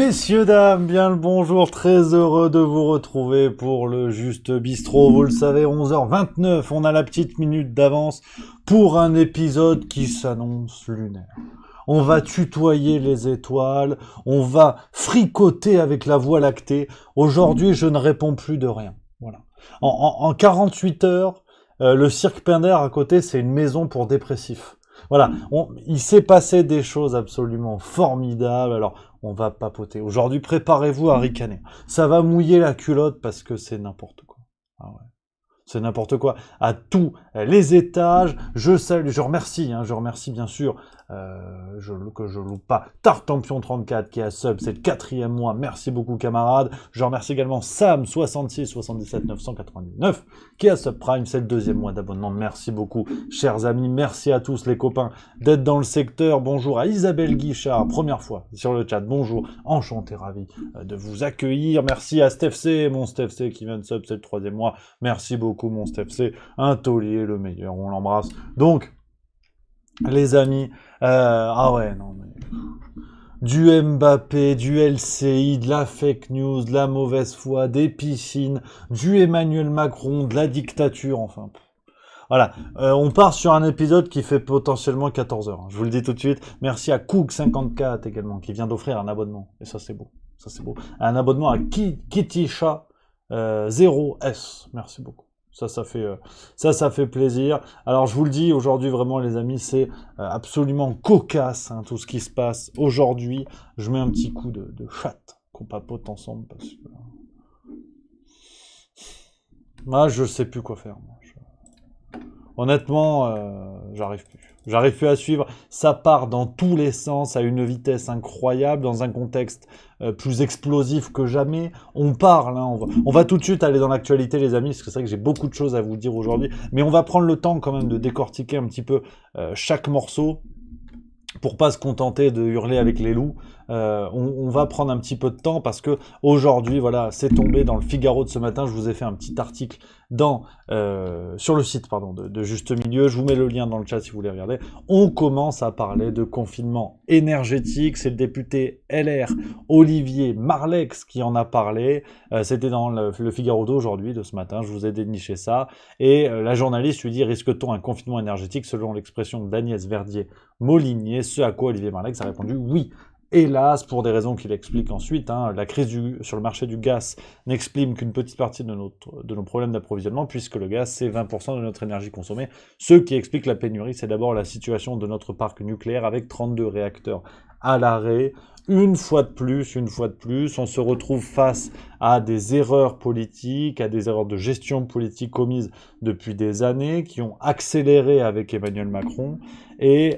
Messieurs, dames, bien le bonjour, très heureux de vous retrouver pour le Juste Bistrot. Vous le savez, 11h29, on a la petite minute d'avance pour un épisode qui s'annonce lunaire. On va tutoyer les étoiles, on va fricoter avec la Voie lactée. Aujourd'hui, je ne réponds plus de rien. Voilà. En 48 heures, le Cirque Pinder à côté, c'est une maison pour dépressifs. Voilà, il s'est passé des choses absolument formidables, alors on va papoter. Aujourd'hui, préparez-vous à ricaner. Ça va mouiller la culotte parce que c'est n'importe quoi. Ah ouais. C'est n'importe quoi. À tous les étages, je remercie bien sûr, que je loupe pas, Tartampion34 qui a sub, c'est le 4e mois, merci beaucoup camarades. Je remercie également Sam6677 999 qui a subprime, c'est le 2e mois d'abonnement, merci beaucoup chers amis, merci à tous les copains d'être dans le secteur. Bonjour à Isabelle Guichard, première fois sur le chat, bonjour, enchanté, ravi de vous accueillir. Merci à StephC, mon StephC qui vient de sub, c'est le 3e mois, merci beaucoup mon StephC, un taulier, le meilleur, on l'embrasse. Donc, les amis, ah ouais, non mais... Du Mbappé, du LCI, de la fake news, de la mauvaise foi, des piscines, du Emmanuel Macron, de la dictature, enfin... Voilà, on part sur un épisode qui fait potentiellement 14 heures. Je vous le dis tout de suite. Merci à Cook54 également, qui vient d'offrir un abonnement. Et ça, c'est beau. Ça, c'est beau. Un abonnement à Kitty-Chat 0S. Merci beaucoup. Ça fait plaisir. Alors, je vous le dis, aujourd'hui, vraiment, les amis, c'est absolument cocasse, hein, tout ce qui se passe aujourd'hui. Je mets un petit coup de chat qu'on papote ensemble parce que... Moi, je sais plus quoi faire. Moi. Honnêtement, j'arrive plus. J'arrive plus à suivre. Ça part dans tous les sens, à une vitesse incroyable, dans un contexte plus explosif que jamais. On parle, hein, on va tout de suite aller dans l'actualité, les amis, parce que c'est vrai que j'ai beaucoup de choses à vous dire aujourd'hui. Mais on va prendre le temps quand même de décortiquer un petit peu chaque morceau, pour pas se contenter de hurler avec les loups. On va prendre un petit peu de temps parce que aujourd'hui, voilà, c'est tombé dans le Figaro de ce matin. Je vous ai fait un petit article sur le site de Juste Milieu. Je vous mets le lien dans le chat si vous voulez regarder. On commence à parler de confinement énergétique. C'est le député LR Olivier Marleix qui en a parlé. C'était dans le Figaro d'aujourd'hui, de ce matin. Je vous ai déniché ça. Et la journaliste lui dit: risque-t-on un confinement énergétique selon l'expression d'Agnès Verdier-Molinier? Ce à quoi Olivier Marleix a répondu oui. Hélas, pour des raisons qu'il explique ensuite, hein, la crise sur le marché du gaz n'exprime qu'une petite partie de nos problèmes d'approvisionnement, puisque le gaz, c'est 20% de notre énergie consommée. Ce qui explique la pénurie, c'est d'abord la situation de notre parc nucléaire, avec 32 réacteurs à l'arrêt. Une fois de plus, on se retrouve face à des erreurs politiques, à des erreurs de gestion politique commises depuis des années, qui ont accéléré avec Emmanuel Macron. Et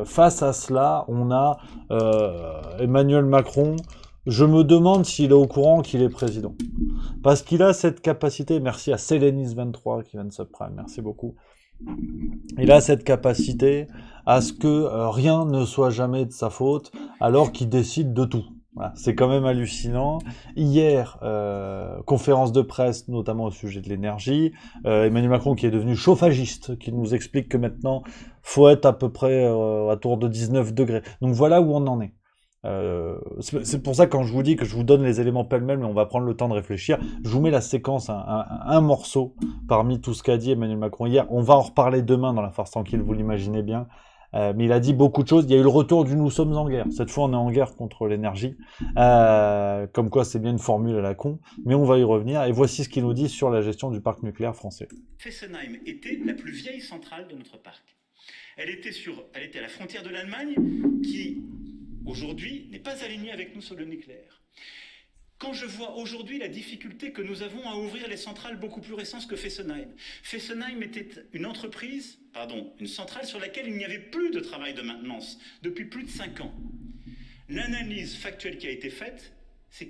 face à cela, on a Emmanuel Macron. Je me demande s'il est au courant qu'il est président. Parce qu'il a cette capacité, merci à Sélénis23 qui vient de subprime, merci beaucoup. Il a cette capacité à ce que rien ne soit jamais de sa faute, alors qu'il décide de tout. Voilà, c'est quand même hallucinant. Hier, conférence de presse, notamment au sujet de l'énergie, Emmanuel Macron qui est devenu chauffagiste, qui nous explique que maintenant, faut être à peu près à tour de 19 degrés. Donc voilà où on en est. C'est pour ça quand je vous dis que je vous donne les éléments pêle-mêle, mais on va prendre le temps de réfléchir, je vous mets la séquence, un morceau parmi tout ce qu'a dit Emmanuel Macron hier. On va en reparler demain dans la farce tranquille, vous l'imaginez bien. Mais il a dit beaucoup de choses. Il y a eu le retour du nous sommes en guerre. Cette fois, on est en guerre contre l'énergie. Comme quoi, c'est bien une formule à la con. Mais on va y revenir. Et voici ce qu'il nous dit sur la gestion du parc nucléaire français. Fessenheim était la plus vieille centrale de notre parc. Elle était à la frontière de l'Allemagne, qui aujourd'hui n'est pas alignée avec nous sur le nucléaire. Quand je vois aujourd'hui la difficulté que nous avons à ouvrir les centrales beaucoup plus récentes que Fessenheim. Fessenheim était une centrale sur laquelle il n'y avait plus de travail de maintenance depuis plus de 5 ans. L'analyse factuelle qui a été faite, c'est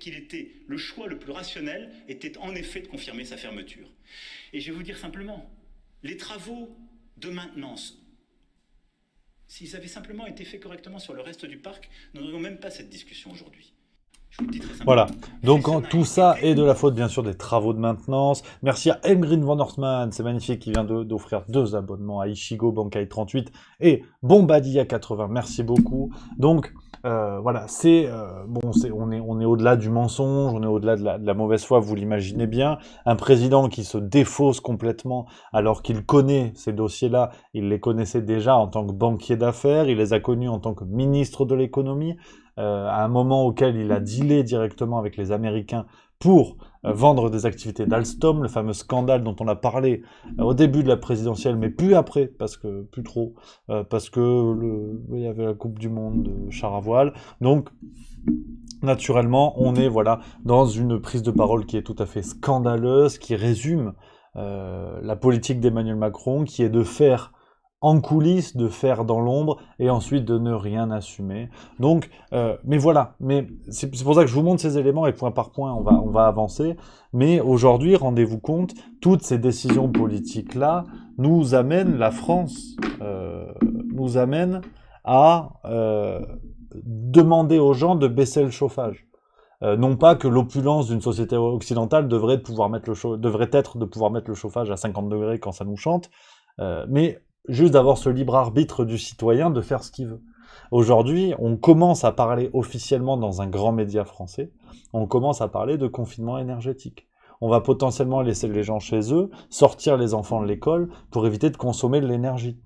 le choix le plus rationnel était en effet de confirmer sa fermeture. Et je vais vous dire simplement, les travaux de maintenance, s'ils avaient simplement été faits correctement sur le reste du parc, nous n'aurions même pas cette discussion aujourd'hui. Voilà, donc tout ça est de la faute bien sûr des travaux de maintenance. Merci à Emgreen Van Horstman, c'est magnifique, qui vient d'offrir 2 abonnements à Ishigo Bankai 38 et Bombadia 80, merci beaucoup. Donc voilà, on est au-delà du mensonge, on est au-delà de la mauvaise foi, vous l'imaginez bien. Un président qui se défausse complètement alors qu'il connaît ces dossiers-là, il les connaissait déjà en tant que banquier d'affaires, il les a connus en tant que ministre de l'économie, à un moment auquel il a dealé directement avec les Américains pour vendre des activités d'Alstom, le fameux scandale dont on a parlé au début de la présidentielle, mais plus après, plus trop, parce que il y avait la Coupe du Monde de char à voile. Donc, naturellement, on est voilà dans une prise de parole qui est tout à fait scandaleuse, qui résume la politique d'Emmanuel Macron, qui est de faire en coulisses, de faire dans l'ombre, et ensuite de ne rien assumer. Donc, mais voilà, mais c'est pour ça que je vous montre ces éléments, et point par point, on va avancer. Mais aujourd'hui, rendez-vous compte, toutes ces décisions politiques-là nous amènent, la France nous amène à demander aux gens de baisser le chauffage. Non pas que l'opulence d'une société occidentale devrait être de pouvoir mettre le chauffage à 50 degrés quand ça nous chante, mais juste d'avoir ce libre arbitre du citoyen de faire ce qu'il veut. Aujourd'hui, on commence à parler officiellement dans un grand média français, on commence à parler de confinement énergétique. On va potentiellement laisser les gens chez eux, sortir les enfants de l'école pour éviter de consommer de l'énergie.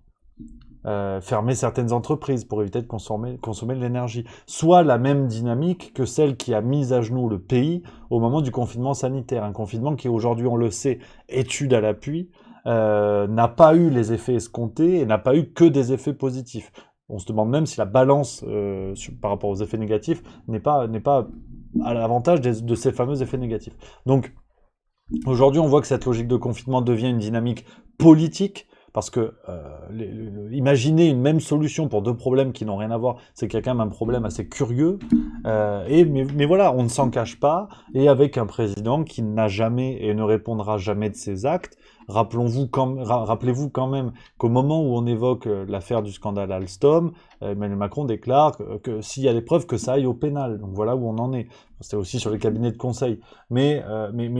Fermer certaines entreprises pour éviter de consommer de l'énergie. Soit la même dynamique que celle qui a mis à genoux le pays au moment du confinement sanitaire. Un confinement qui aujourd'hui, on le sait, étude à l'appui, n'a pas eu les effets escomptés et n'a pas eu que des effets positifs. On se demande même si la balance par rapport aux effets négatifs n'est pas à l'avantage de ces fameux effets négatifs. Donc aujourd'hui, on voit que cette logique de confinement devient une dynamique politique, parce que imaginer une même solution pour deux problèmes qui n'ont rien à voir, c'est qu'il y a quand même un problème assez curieux. Mais voilà, on ne s'en cache pas, et avec un président qui n'a jamais et ne répondra jamais de ses actes. Rappelez-vous quand même qu'au moment où on évoque l'affaire du scandale Alstom, Emmanuel Macron déclare que s'il y a des preuves, que ça aille au pénal. Donc voilà où on en est. C'était aussi sur les cabinets de conseil. Mais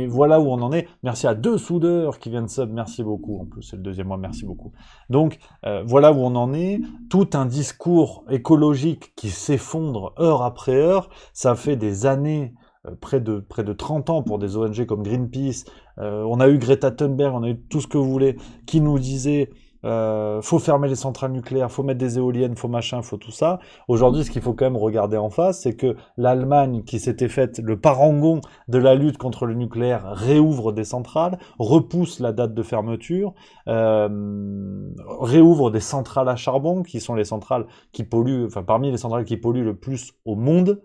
voilà où on en est. Merci à 2 soudeurs qui viennent sub. Merci beaucoup. En plus, c'est le 2e mois. Merci beaucoup. Donc voilà où on en est. Tout un discours écologique qui s'effondre heure après heure. Ça fait des années, près de 30 ans pour des ONG comme Greenpeace. On a eu Greta Thunberg, on a eu tout ce que vous voulez, qui nous disait faut fermer les centrales nucléaires, faut mettre des éoliennes, faut machin, faut tout ça. Aujourd'hui, ce qu'il faut quand même regarder en face, c'est que l'Allemagne, qui s'était faite le parangon de la lutte contre le nucléaire, réouvre des centrales, repousse la date de fermeture, réouvre des centrales à charbon, qui sont les centrales qui polluent, enfin parmi les centrales qui polluent le plus au monde.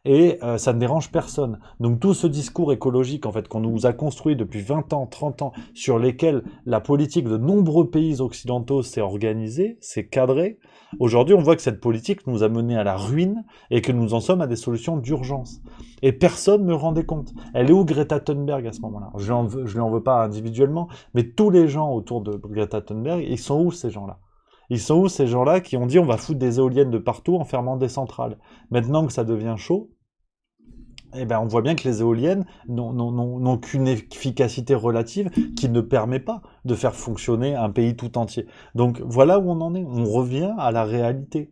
Et ça ne dérange personne. Donc tout ce discours écologique en fait qu'on nous a construit depuis 20 ans, 30 ans, sur lesquels la politique de nombreux pays occidentaux s'est organisée, s'est cadrée, aujourd'hui on voit que cette politique nous a menés à la ruine et que nous en sommes à des solutions d'urgence. Et personne ne rendait compte. Elle est où Greta Thunberg à ce moment-là? Je lui en veux pas individuellement, mais tous les gens autour de Greta Thunberg, ils sont où ces gens-là? Ils sont où ces gens-là qui ont dit on va foutre des éoliennes de partout en fermant des centrales? Maintenant que ça devient chaud, eh ben on voit bien que les éoliennes n'ont qu'une efficacité relative qui ne permet pas de faire fonctionner un pays tout entier. Donc voilà où on en est. On revient à la réalité.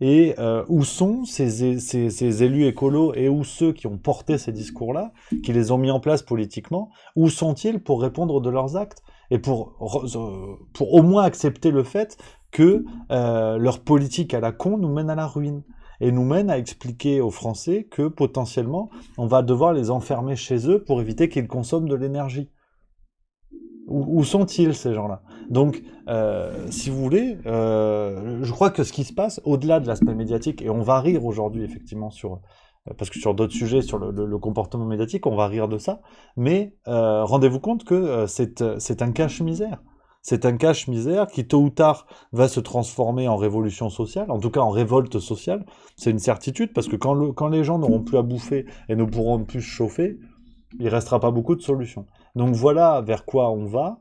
Et où sont ces élus écolos et où ceux qui ont porté ces discours-là, qui les ont mis en place politiquement, où sont-ils pour répondre de leurs actes et pour au moins accepter le fait que leur politique à la con nous mène à la ruine et nous mène à expliquer aux Français que potentiellement on va devoir les enfermer chez eux pour éviter qu'ils consomment de l'énergie. Où sont-ils ces gens-là? Donc, si vous voulez, je crois que ce qui se passe, au-delà de l'aspect médiatique, et on va rire aujourd'hui effectivement parce que sur d'autres sujets, sur le comportement médiatique, on va rire de ça, mais rendez-vous compte que c'est un cache-misère. C'est un cache-misère qui, tôt ou tard, va se transformer en révolution sociale, en tout cas en révolte sociale. C'est une certitude, parce que quand les gens n'auront plus à bouffer et ne pourront plus se chauffer, il restera pas beaucoup de solutions. Donc voilà vers quoi on va,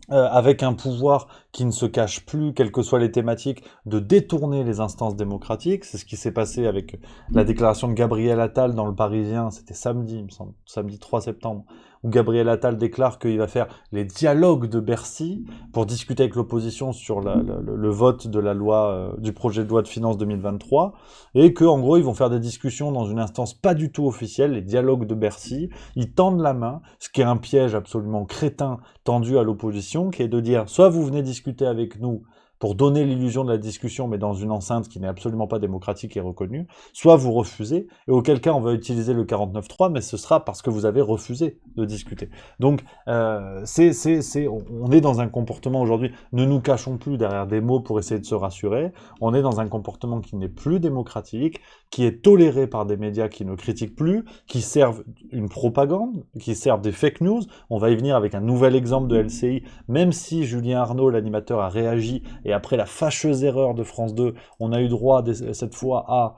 avec un pouvoir qui ne se cache plus, quelles que soient les thématiques, de détourner les instances démocratiques. C'est ce qui s'est passé avec la déclaration de Gabriel Attal dans Le Parisien, c'était samedi, il me semble, samedi 3 septembre, où Gabriel Attal déclare qu'il va faire les dialogues de Bercy pour discuter avec l'opposition sur le vote de la loi, du projet de loi de finances 2023, et que en gros ils vont faire des discussions dans une instance pas du tout officielle, les dialogues de Bercy. Ils tendent la main, ce qui est un piège absolument crétin tendu à l'opposition, qui est de dire soit vous venez discuter avec nous pour donner l'illusion de la discussion, mais dans une enceinte qui n'est absolument pas démocratique et reconnue, soit vous refusez, et auquel cas on va utiliser le 49.3, mais ce sera parce que vous avez refusé de discuter. Donc, on est dans un comportement aujourd'hui, ne nous cachons plus derrière des mots pour essayer de se rassurer, on est dans un comportement qui n'est plus démocratique, qui est toléré par des médias qui ne critiquent plus, qui servent une propagande, qui servent des fake news. On va y venir avec un nouvel exemple de LCI, même si Julien Arnaud, l'animateur, a réagi, et après la fâcheuse erreur de France 2, on a eu droit cette fois à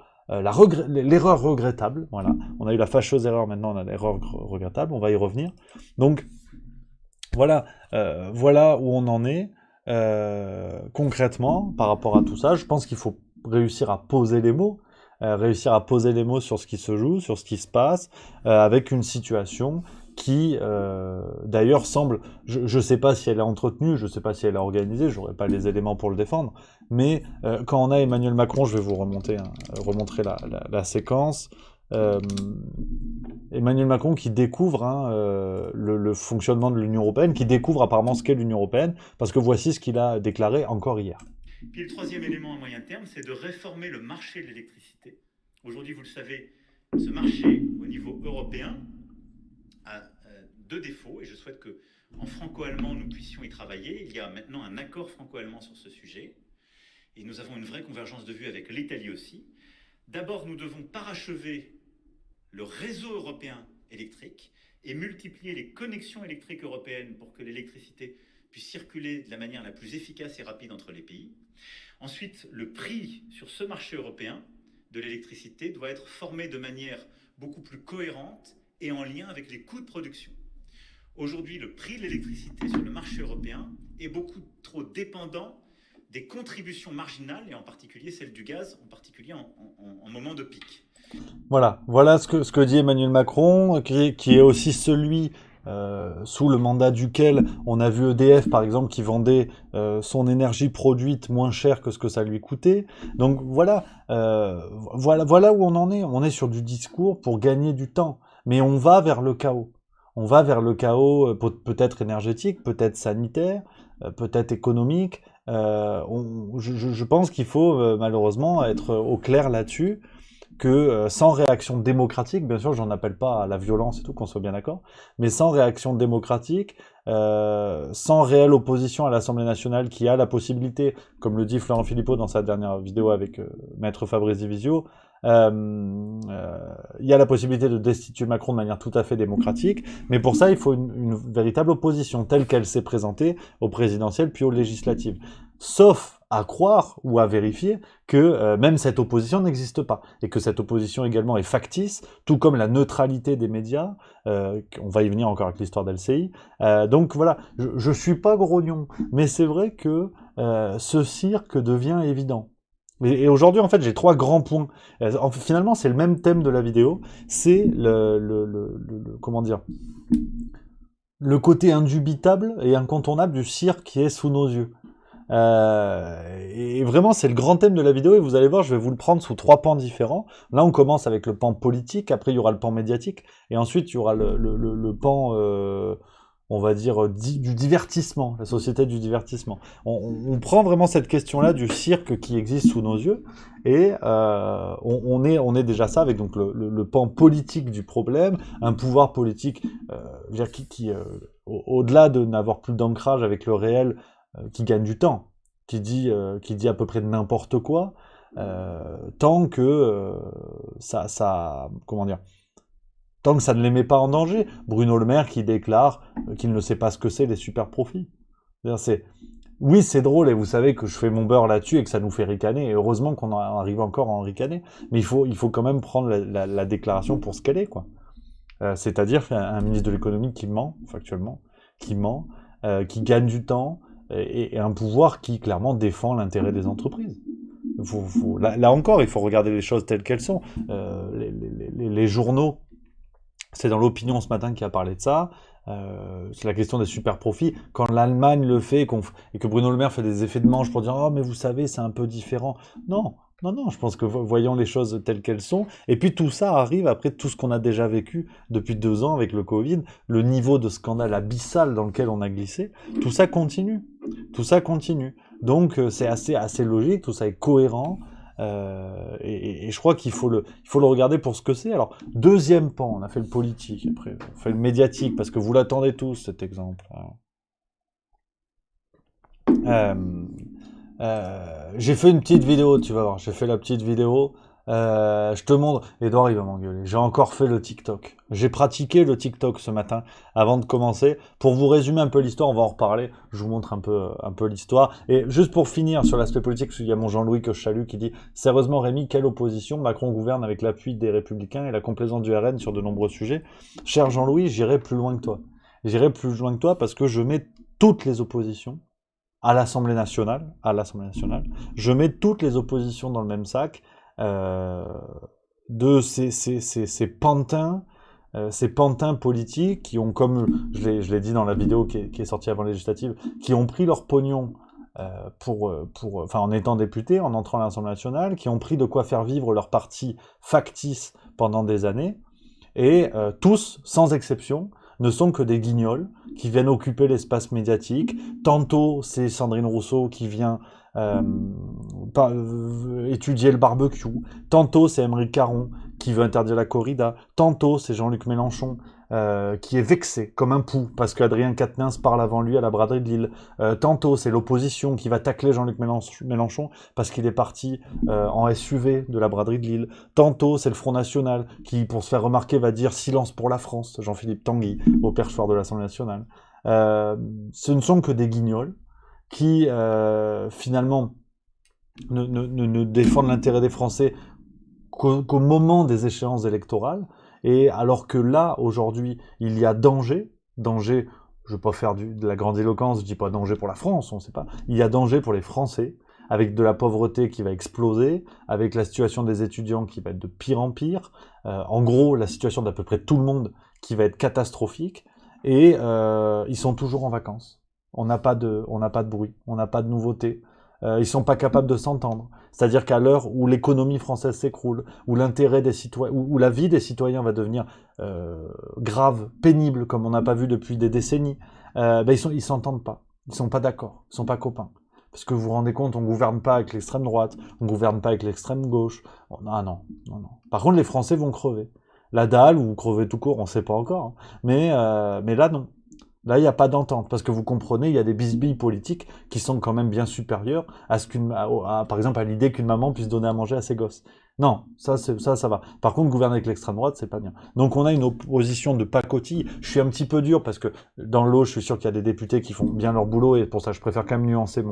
l'erreur regrettable. Voilà, on a eu la fâcheuse erreur, maintenant on a l'erreur regrettable, on va y revenir. Donc, voilà, voilà où on en est concrètement par rapport à tout ça. Je pense qu'il faut réussir à poser les mots. Réussir à poser les mots sur ce qui se joue, sur ce qui se passe, avec une situation qui, d'ailleurs, semble... Je ne sais pas si elle est entretenue, je ne sais pas si elle est organisée, j'aurais pas les éléments pour le défendre, mais quand on a Emmanuel Macron, je vais vous remontrer la séquence, Emmanuel Macron qui découvre le fonctionnement de l'Union européenne, qui découvre apparemment ce qu'est l'Union européenne, parce que voici ce qu'il a déclaré encore hier. Puis le troisième élément à moyen terme, c'est de réformer le marché de l'électricité. Aujourd'hui, vous le savez, ce marché au niveau européen a deux défauts, et je souhaite qu'en franco-allemand, nous puissions y travailler. Il y a maintenant un accord franco-allemand sur ce sujet, et nous avons une vraie convergence de vues avec l'Italie aussi. D'abord, nous devons parachever le réseau européen électrique et multiplier les connexions électriques européennes pour que l'électricité puisse circuler de la manière la plus efficace et rapide entre les pays. Ensuite, le prix sur ce marché européen de l'électricité doit être formé de manière beaucoup plus cohérente et en lien avec les coûts de production. Aujourd'hui, le prix de l'électricité sur le marché européen est beaucoup trop dépendant des contributions marginales, et en particulier celle du gaz, en particulier en moment de pic. Voilà ce que dit Emmanuel Macron, qui est aussi celui sous le mandat duquel on a vu EDF, par exemple, qui vendait son énergie produite moins cher que ce que ça lui coûtait. Donc voilà où on en est. On est sur du discours pour gagner du temps. Mais on va vers le chaos. On va vers le chaos peut-être énergétique, peut-être sanitaire, peut-être économique. Je pense qu'il faut malheureusement être au clair là-dessus, que sans réaction démocratique, bien sûr, j'en appelle pas à la violence et tout, qu'on soit bien d'accord, mais sans réaction démocratique, sans réelle opposition à l'Assemblée nationale qui a la possibilité, comme le dit Florent Philippot dans sa dernière vidéo avec Maître Fabrice Divisio, il y a la possibilité de destituer Macron de manière tout à fait démocratique, mais pour ça, il faut une véritable opposition telle qu'elle s'est présentée aux présidentielles puis aux législatives. Sauf à croire ou à vérifier que même cette opposition n'existe pas, et que cette opposition également est factice, tout comme la neutralité des médias, on va y venir encore avec l'histoire d'LCI. Donc voilà, je suis pas grognon, mais c'est vrai que ce cirque devient évident. Et aujourd'hui, en fait, j'ai trois grands points. Finalement, c'est le même thème de la vidéo, c'est comment dire, le côté indubitable et incontournable du cirque qui est sous nos yeux. Et vraiment, c'est le grand thème de la vidéo, et vous allez voir, je vais vous le prendre sous trois pans différents. Là, on commence avec le pan politique, après il y aura le pan médiatique, et ensuite il y aura le pan, on va dire, du divertissement, la société du divertissement. On prend vraiment cette question-là du cirque qui existe sous nos yeux, et on est déjà ça avec donc le pan politique du problème, un pouvoir politique qui au-delà de n'avoir plus d'ancrage avec le réel, qui gagne du temps, qui dit à peu près n'importe quoi, tant que comment dire, tant que ça ne les met pas en danger. Bruno Le Maire qui déclare qu'il ne sait pas ce que c'est les super profits. Oui, c'est drôle, et vous savez que je fais mon beurre là-dessus et que ça nous fait ricaner, et heureusement qu'on arrive encore à en ricaner, mais il faut quand même prendre la déclaration pour ce qu'elle est, quoi. C'est-à-dire un ministre de l'économie qui ment, factuellement, qui gagne du temps, et un pouvoir qui clairement défend l'intérêt des entreprises. Là encore, il faut regarder les choses telles qu'elles sont. Les journaux C'est dans l'opinion ce matin qui a parlé de ça. C'est la question des super profits. Quand l'Allemagne le fait et que Bruno Le Maire fait des effets de manche pour dire oh mais vous savez c'est un peu différent. Non, non, non. Je pense que voyons les choses telles qu'elles sont. Et puis tout ça arrive après tout ce qu'on a déjà vécu depuis 2 ans avec le Covid, le niveau de scandale abyssal dans lequel on a glissé. Tout ça continue. Tout ça continue. Donc c'est assez logique. Tout ça est cohérent. Et je crois qu'il faut le regarder pour ce que c'est. Alors, deuxième pan, on a fait le politique, après, on fait le médiatique, parce que vous l'attendez tous, cet exemple. Euh, j'ai fait une petite vidéo, tu vas voir, j'ai fait la petite vidéo. Je te montre, Edouard il va m'engueuler. J'ai encore fait le TikTok. J'ai pratiqué le TikTok ce matin avant de commencer. Pour vous résumer un peu l'histoire, on va en reparler. Je vous montre un peu l'histoire. Et juste pour finir sur l'aspect politique, parce qu'il y a mon Jean-Louis que je salue qui dit sérieusement Rémi, quelle opposition? Macron gouverne avec l'appui des Républicains et la complaisance du RN sur de nombreux sujets. Cher Jean-Louis, j'irai plus loin que toi. J'irai plus loin que toi parce que je mets toutes les oppositions à l'Assemblée nationale, je mets toutes les oppositions dans le même sac euh, de ces pantins politiques qui ont, comme je l'ai dit dans la vidéo qui est sortie avant les législatives, qui ont pris leur pognon enfin, en étant députés, en entrant à l'Assemblée nationale, qui ont pris de quoi faire vivre leur parti factice pendant des années, et tous, sans exception, ne sont que des guignols qui viennent occuper l'espace médiatique. Tantôt, c'est Sandrine Rousseau qui vient euh, étudier le barbecue. Tantôt, c'est Émeric Caron qui veut interdire la corrida. Tantôt, c'est Jean-Luc Mélenchon qui est vexé comme un pou parce qu'Adrien Quatennens parle avant lui à la braderie de Lille. Tantôt, c'est l'opposition qui va tacler Jean-Luc Mélenchon parce qu'il est parti en SUV de la braderie de Lille. Tantôt, c'est le Front National qui, pour se faire remarquer, va dire silence pour la France, Jean-Philippe Tanguy, au perchoir de l'Assemblée nationale. Ce ne sont que des guignols qui, finalement, ne défendent l'intérêt des Français qu'au moment des échéances électorales. Et alors que là, aujourd'hui, il y a danger, je ne vais pas faire de la grandiloquence, je ne dis pas danger pour la France, on ne sait pas, il y a danger pour les Français, avec de la pauvreté qui va exploser, avec la situation des étudiants qui va être de pire en pire, en gros, la situation d'à peu près tout le monde qui va être catastrophique, et ils sont toujours en vacances. On n'a pas de bruit, on n'a pas de nouveautés. Ils sont pas capables de s'entendre. C'est-à-dire qu'à l'heure où l'économie française s'écroule, où l'intérêt des citoyens, où la vie des citoyens va devenir grave, pénible, comme on n'a pas vu depuis des décennies, ils s'entendent pas. Ils sont pas d'accord. Ils sont pas copains. Parce que vous vous rendez compte, on gouverne pas avec l'extrême droite, on gouverne pas avec l'extrême gauche. Ah non, non, non. Par contre, les Français vont crever. La dalle ou crever tout court, on sait pas encore. Hein. Mais là, non. Là, il n'y a pas d'entente, parce que vous comprenez, il y a des bisbilles politiques qui sont quand même bien supérieures à ce par exemple, à l'idée qu'une maman puisse donner à manger à ses gosses. Non, ça va. Par contre, gouverner avec l'extrême droite, c'est pas bien. Donc, on a une opposition de pacotille. Je suis un petit peu dur parce que dans l'eau, je suis sûr qu'il y a des députés qui font bien leur boulot et pour ça, je préfère quand même nuancer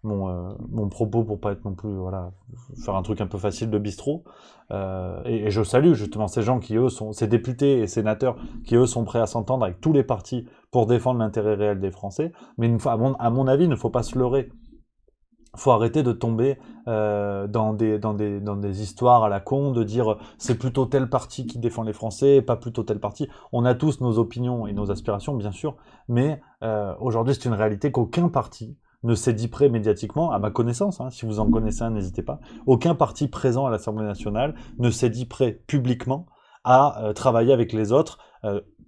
mon propos pour pas être non plus, voilà, faire un truc un peu facile de bistrot. Et je salue justement ces gens qui, eux, ces députés et sénateurs qui, eux, sont prêts à s'entendre avec tous les partis pour défendre l'intérêt réel des Français. Mais à mon avis, il ne faut pas se leurrer. Il faut arrêter de tomber dans des histoires à la con, de dire c'est plutôt tel parti qui défend les Français, pas plutôt tel parti. On a tous nos opinions et nos aspirations, bien sûr, mais aujourd'hui, c'est une réalité qu'aucun parti ne s'est dit prêt médiatiquement, à ma connaissance, hein, si vous en connaissez un, n'hésitez pas, aucun parti présent à l'Assemblée nationale ne s'est dit prêt publiquement à travailler avec les autres,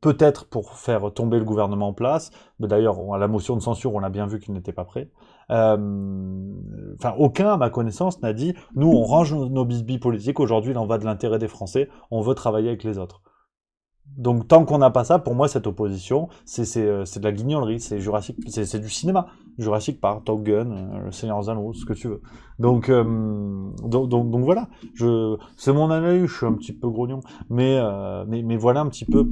peut-être pour faire tomber le gouvernement en place. D'ailleurs, à la motion de censure, on a bien vu qu'il n'était pas prêt. Enfin, aucun, à ma connaissance, n'a dit nous, on range nos bisbilles politiques. Aujourd'hui, il en va de l'intérêt des Français. On veut travailler avec les autres. Donc, tant qu'on n'a pas ça, pour moi, cette opposition, c'est de la guignolerie. C'est Jurassic, c'est du cinéma. Jurassic Park, Top Gun, Le Seigneur des Anneaux, ce que tu veux. Donc voilà. C'est mon analyse. Je suis un petit peu grognon, mais voilà un petit peu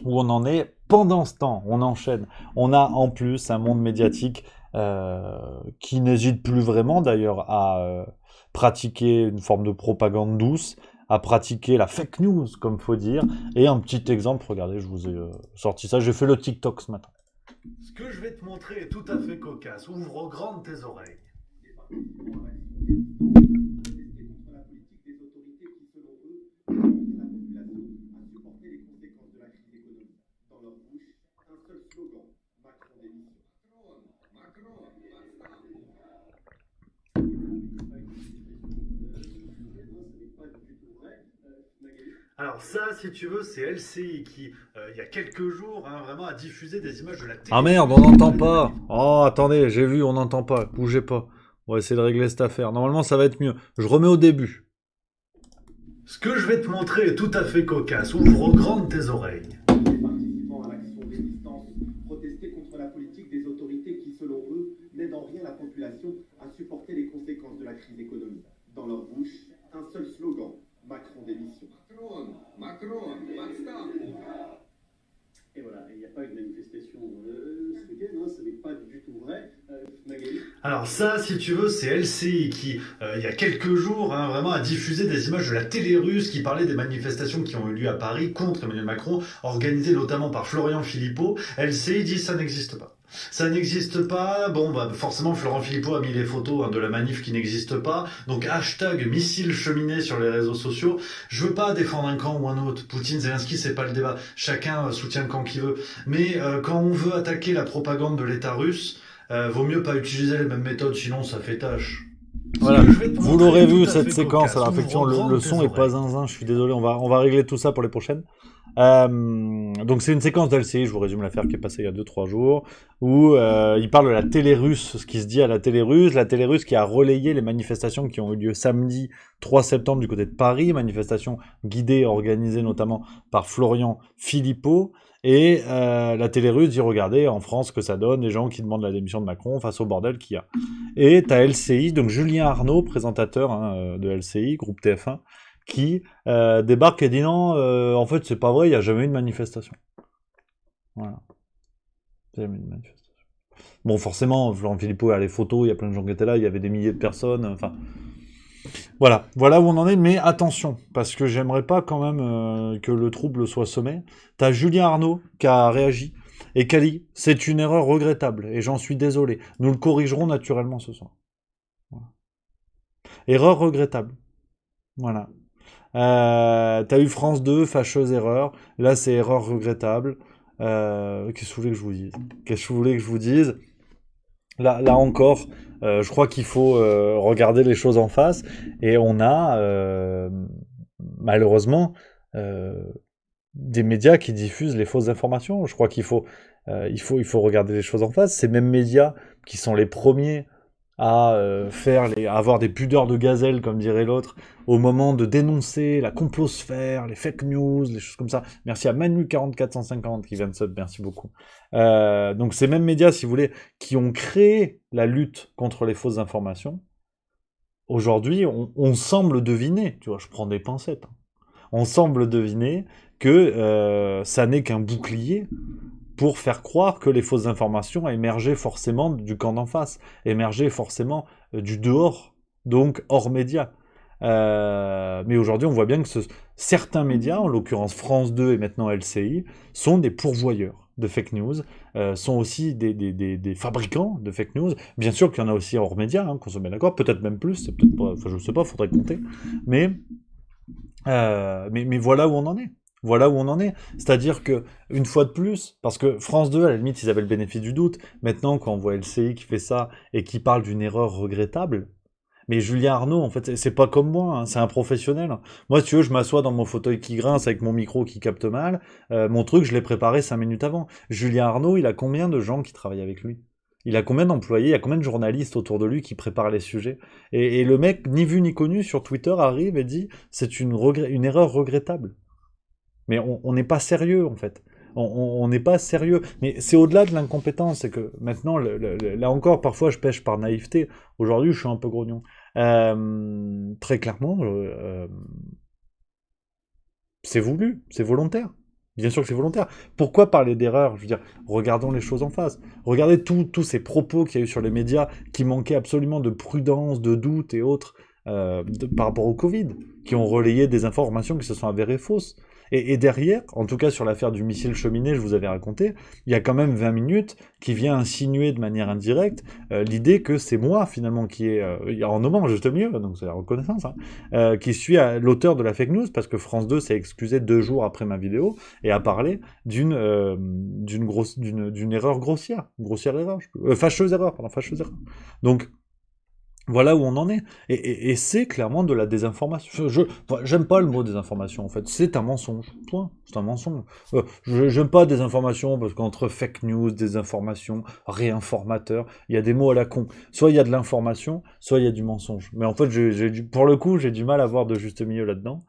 où on en est. Pendant ce temps, on enchaîne. On a en plus un monde médiatique qui n'hésite plus vraiment d'ailleurs à pratiquer une forme de propagande douce, à pratiquer la fake news, comme faut dire. Et un petit exemple, regardez, je vous ai sorti ça, j'ai fait le TikTok ce matin. Ce que je vais te montrer est tout à fait cocasse. Ouvre grand tes oreilles. Alors ça, si tu veux, c'est LCI qui, il y a quelques jours, hein, vraiment a diffusé des images de la télé. Ah merde, on n'entend pas. Oh, attendez, j'ai vu, on n'entend pas. Bougez pas. On va essayer de régler cette affaire. Normalement, ça va être mieux. Je remets au début. Ce que je vais te montrer est tout à fait cocasse. Ouvre grand tes oreilles. Les participants à l'action résistance protestaient contre la politique des autorités qui, selon eux, n'aident en rien la population à supporter les conséquences de la crise économique. Dans leur bouche, un seul slogan, Macron démission. Macron, basta. Et voilà, il n'y a pas eu de manifestation ce week-end, hein, ce n'est pas du tout vrai. Magali. Alors ça, si tu veux, c'est LCI qui, il y a quelques jours, hein, vraiment a diffusé des images de la télé russe qui parlaient des manifestations qui ont eu lieu à Paris contre Emmanuel Macron, organisées notamment par Florian Philippot. LCI dit ça n'existe pas. Ça n'existe pas. Bon, bah forcément, Florent Philippot a mis les photos de la manif qui n'existe pas. Donc hashtag missile cheminée sur les réseaux sociaux. Je veux pas défendre un camp ou un autre. Poutine, Zelensky, c'est pas le débat. Chacun soutient le camp qu'il veut. Mais quand on veut attaquer la propagande de l'État russe, vaut mieux pas utiliser les mêmes méthodes, sinon ça fait tâche. Voilà, vous l'aurez vu cette séquence. Alors effectivement, le son est pas zinzin, je suis désolé, on va régler tout ça pour les prochaines. Donc c'est une séquence d'LCI, je vous résume l'affaire qui est passée il y a 2-3 jours, où il parle de la télé russe, ce qui se dit à la télé russe qui a relayé les manifestations qui ont eu lieu samedi 3 septembre du côté de Paris, manifestations guidées, organisées notamment par Florian Philippot. Et la télé russe dit, regardez, en France, ce que ça donne, les gens qui demandent la démission de Macron face au bordel qu'il y a. Et t'as LCI, donc Julien Arnaud, présentateur de LCI, groupe TF1, qui débarque et dit non, en fait, c'est pas vrai, il n'y a jamais eu de manifestation. Voilà. Jamais eu de manifestation. Bon, forcément, Florent Philippot a les photos, il y a plein de gens qui étaient là, il y avait des milliers de personnes, enfin... Voilà où on en est, mais attention, parce que j'aimerais pas quand même que le trouble soit semé. T'as Julien Arnaud qui a réagi, et qui a dit, c'est une erreur regrettable, et j'en suis désolé. Nous le corrigerons naturellement ce soir. Voilà. Erreur regrettable. Voilà. T'as eu France 2, fâcheuse erreur. Là, c'est erreur regrettable. Qu'est-ce que vous voulez que je vous dise? Qu'est-ce que vous voulez que je vous dise? Là encore, je crois qu'il faut regarder les choses en face. Et on a, malheureusement, des médias qui diffusent les fausses informations. Je crois qu'il faut regarder les choses en face. Ces mêmes médias qui sont les premiers à avoir des pudeurs de gazelle, comme dirait l'autre, au moment de dénoncer la complosphère, les fake news, les choses comme ça. Merci à Manu44150 qui vient de sub, merci beaucoup. Donc ces mêmes médias, si vous voulez, qui ont créé la lutte contre les fausses informations, aujourd'hui, on semble deviner, tu vois, je prends des pincettes, hein, on semble deviner que ça n'est qu'un bouclier pour faire croire que les fausses informations émergeaient forcément du camp d'en face, émergeaient forcément du dehors, donc hors médias. Mais aujourd'hui, on voit bien que certains médias, en l'occurrence France 2 et maintenant LCI, sont des pourvoyeurs de fake news, sont aussi des fabricants de fake news. Bien sûr qu'il y en a aussi hors médias, hein, qu'on se met d'accord, peut-être même plus, c'est peut-être pas, enfin je sais pas, faudrait compter. Mais voilà où on en est. Voilà où on en est. C'est-à-dire que, une fois de plus, parce que France 2, à la limite, ils avaient le bénéfice du doute. Maintenant, quand on voit LCI qui fait ça et qui parle d'une erreur regrettable, mais Julien Arnaud, en fait, c'est pas comme moi, hein, c'est un professionnel. Moi, si tu veux, je m'assois dans mon fauteuil qui grince avec mon micro qui capte mal. Mon truc, je l'ai préparé 5 minutes avant. Julien Arnaud, il a combien de gens qui travaillent avec lui? Il a combien d'employés? Il y a combien de journalistes autour de lui qui préparent les sujets? Et le mec, ni vu ni connu, sur Twitter, arrive et dit « c'est une erreur regrettable ». Mais on n'est pas sérieux, en fait. On n'est pas sérieux. Mais c'est au-delà de l'incompétence. C'est que maintenant, là encore, parfois, je pêche par naïveté. Aujourd'hui, je suis un peu grognon. Très clairement, c'est voulu, c'est volontaire. Bien sûr que c'est volontaire. Pourquoi parler d'erreur? Je veux dire, regardons les choses en face. Regardez tous ces propos qu'il y a eu sur les médias qui manquaient absolument de prudence, de doute et autres par rapport au Covid, qui ont relayé des informations qui se sont avérées fausses. Et derrière, en tout cas sur l'affaire du missile cheminé, je vous avais raconté, il y a quand même 20 minutes qui vient insinuer de manière indirecte l'idée que c'est moi finalement qui est, en nommant juste mieux, donc c'est la reconnaissance, hein, qui suis l'auteur de la fake news, parce que France 2 s'est excusé 2 jours après ma vidéo et a parlé d'une erreur grossière erreur, fâcheuse erreur. Donc Voilà où on en est. Et c'est clairement de la désinformation. J'aime pas le mot désinformation, en fait. C'est un mensonge. Point. C'est un mensonge. J'aime pas désinformation parce qu'entre fake news, désinformation, réinformateur, il y a des mots à la con. Soit il y a de l'information, soit il y a du mensonge. Mais en fait, pour le coup, j'ai du mal à voir de juste milieu là-dedans.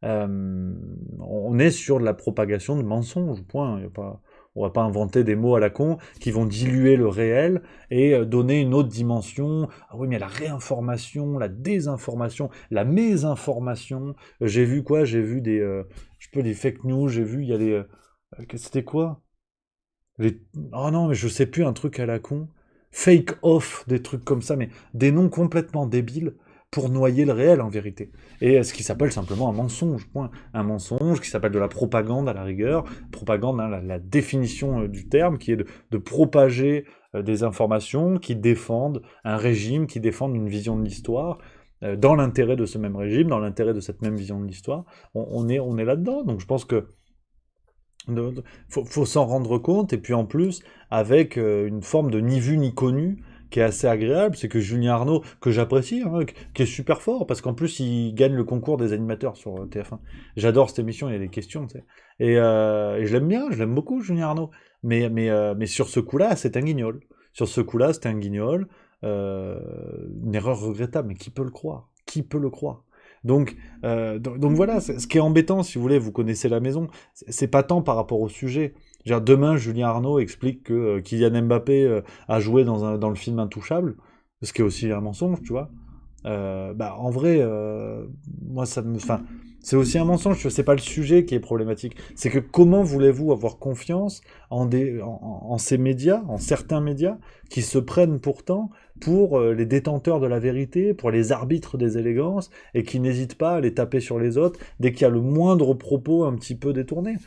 On est sur de la propagation de mensonges. Point. Il y a pas... On va pas inventer des mots à la con qui vont diluer le réel et donner une autre dimension. Ah oui, mais il y a la réinformation, la désinformation, la mésinformation. J'ai vu quoi? J'ai vu des fake news. J'ai vu, il y a c'était quoi? Oh non, mais je sais plus, un truc à la con. Fake off, des trucs comme ça, mais des noms complètement débiles pour noyer le réel en vérité. Et ce qui s'appelle simplement un mensonge, point. Un mensonge qui s'appelle de la propagande à la rigueur. Propagande, hein, la définition du terme, qui est de propager des informations qui défendent un régime, qui défendent une vision de l'histoire, dans l'intérêt de ce même régime, dans l'intérêt de cette même vision de l'histoire. On est là-dedans, donc je pense que faut s'en rendre compte, et puis en plus, avec une forme de ni vu ni connu qui est assez agréable, c'est que Julien Arnaud, que j'apprécie, hein, qui est super fort, parce qu'en plus il gagne le concours des animateurs sur TF1. J'adore cette émission, il y a des questions, tu sais. Et je l'aime bien, je l'aime beaucoup, Julien Arnaud. Mais sur ce coup-là, c'est un guignol. Sur ce coup-là, c'était un guignol. Une erreur regrettable, mais qui peut le croire? Qui peut le croire? Donc voilà, ce qui est embêtant, si vous voulez, vous connaissez la maison, c'est pas tant par rapport au sujet. Demain, Julien Arnaud explique que Kylian Mbappé a joué dans le film Intouchable, ce qui est aussi un mensonge, tu vois. En vrai, moi, enfin, c'est aussi un mensonge, c'est pas le sujet qui est problématique. C'est que comment voulez-vous avoir confiance en ces médias, en certains médias, qui se prennent pourtant pour les détenteurs de la vérité, pour les arbitres des élégances, et qui n'hésitent pas à les taper sur les autres dès qu'il y a le moindre propos un petit peu détourné.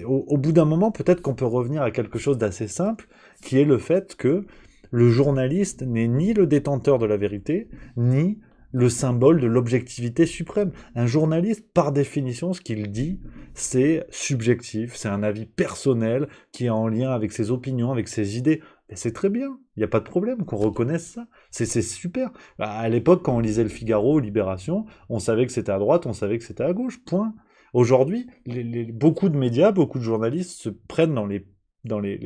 Au bout d'un moment, peut-être qu'on peut revenir à quelque chose d'assez simple, qui est le fait que le journaliste n'est ni le détenteur de la vérité, ni le symbole de l'objectivité suprême. Un journaliste, par définition, ce qu'il dit, c'est subjectif, c'est un avis personnel qui est en lien avec ses opinions, avec ses idées. Et c'est très bien, il n'y a pas de problème qu'on reconnaisse ça. C'est super. À l'époque, quand on lisait Le Figaro, Libération, on savait que c'était à droite, on savait que c'était à gauche, point. Aujourd'hui, beaucoup de médias, beaucoup de journalistes se prennent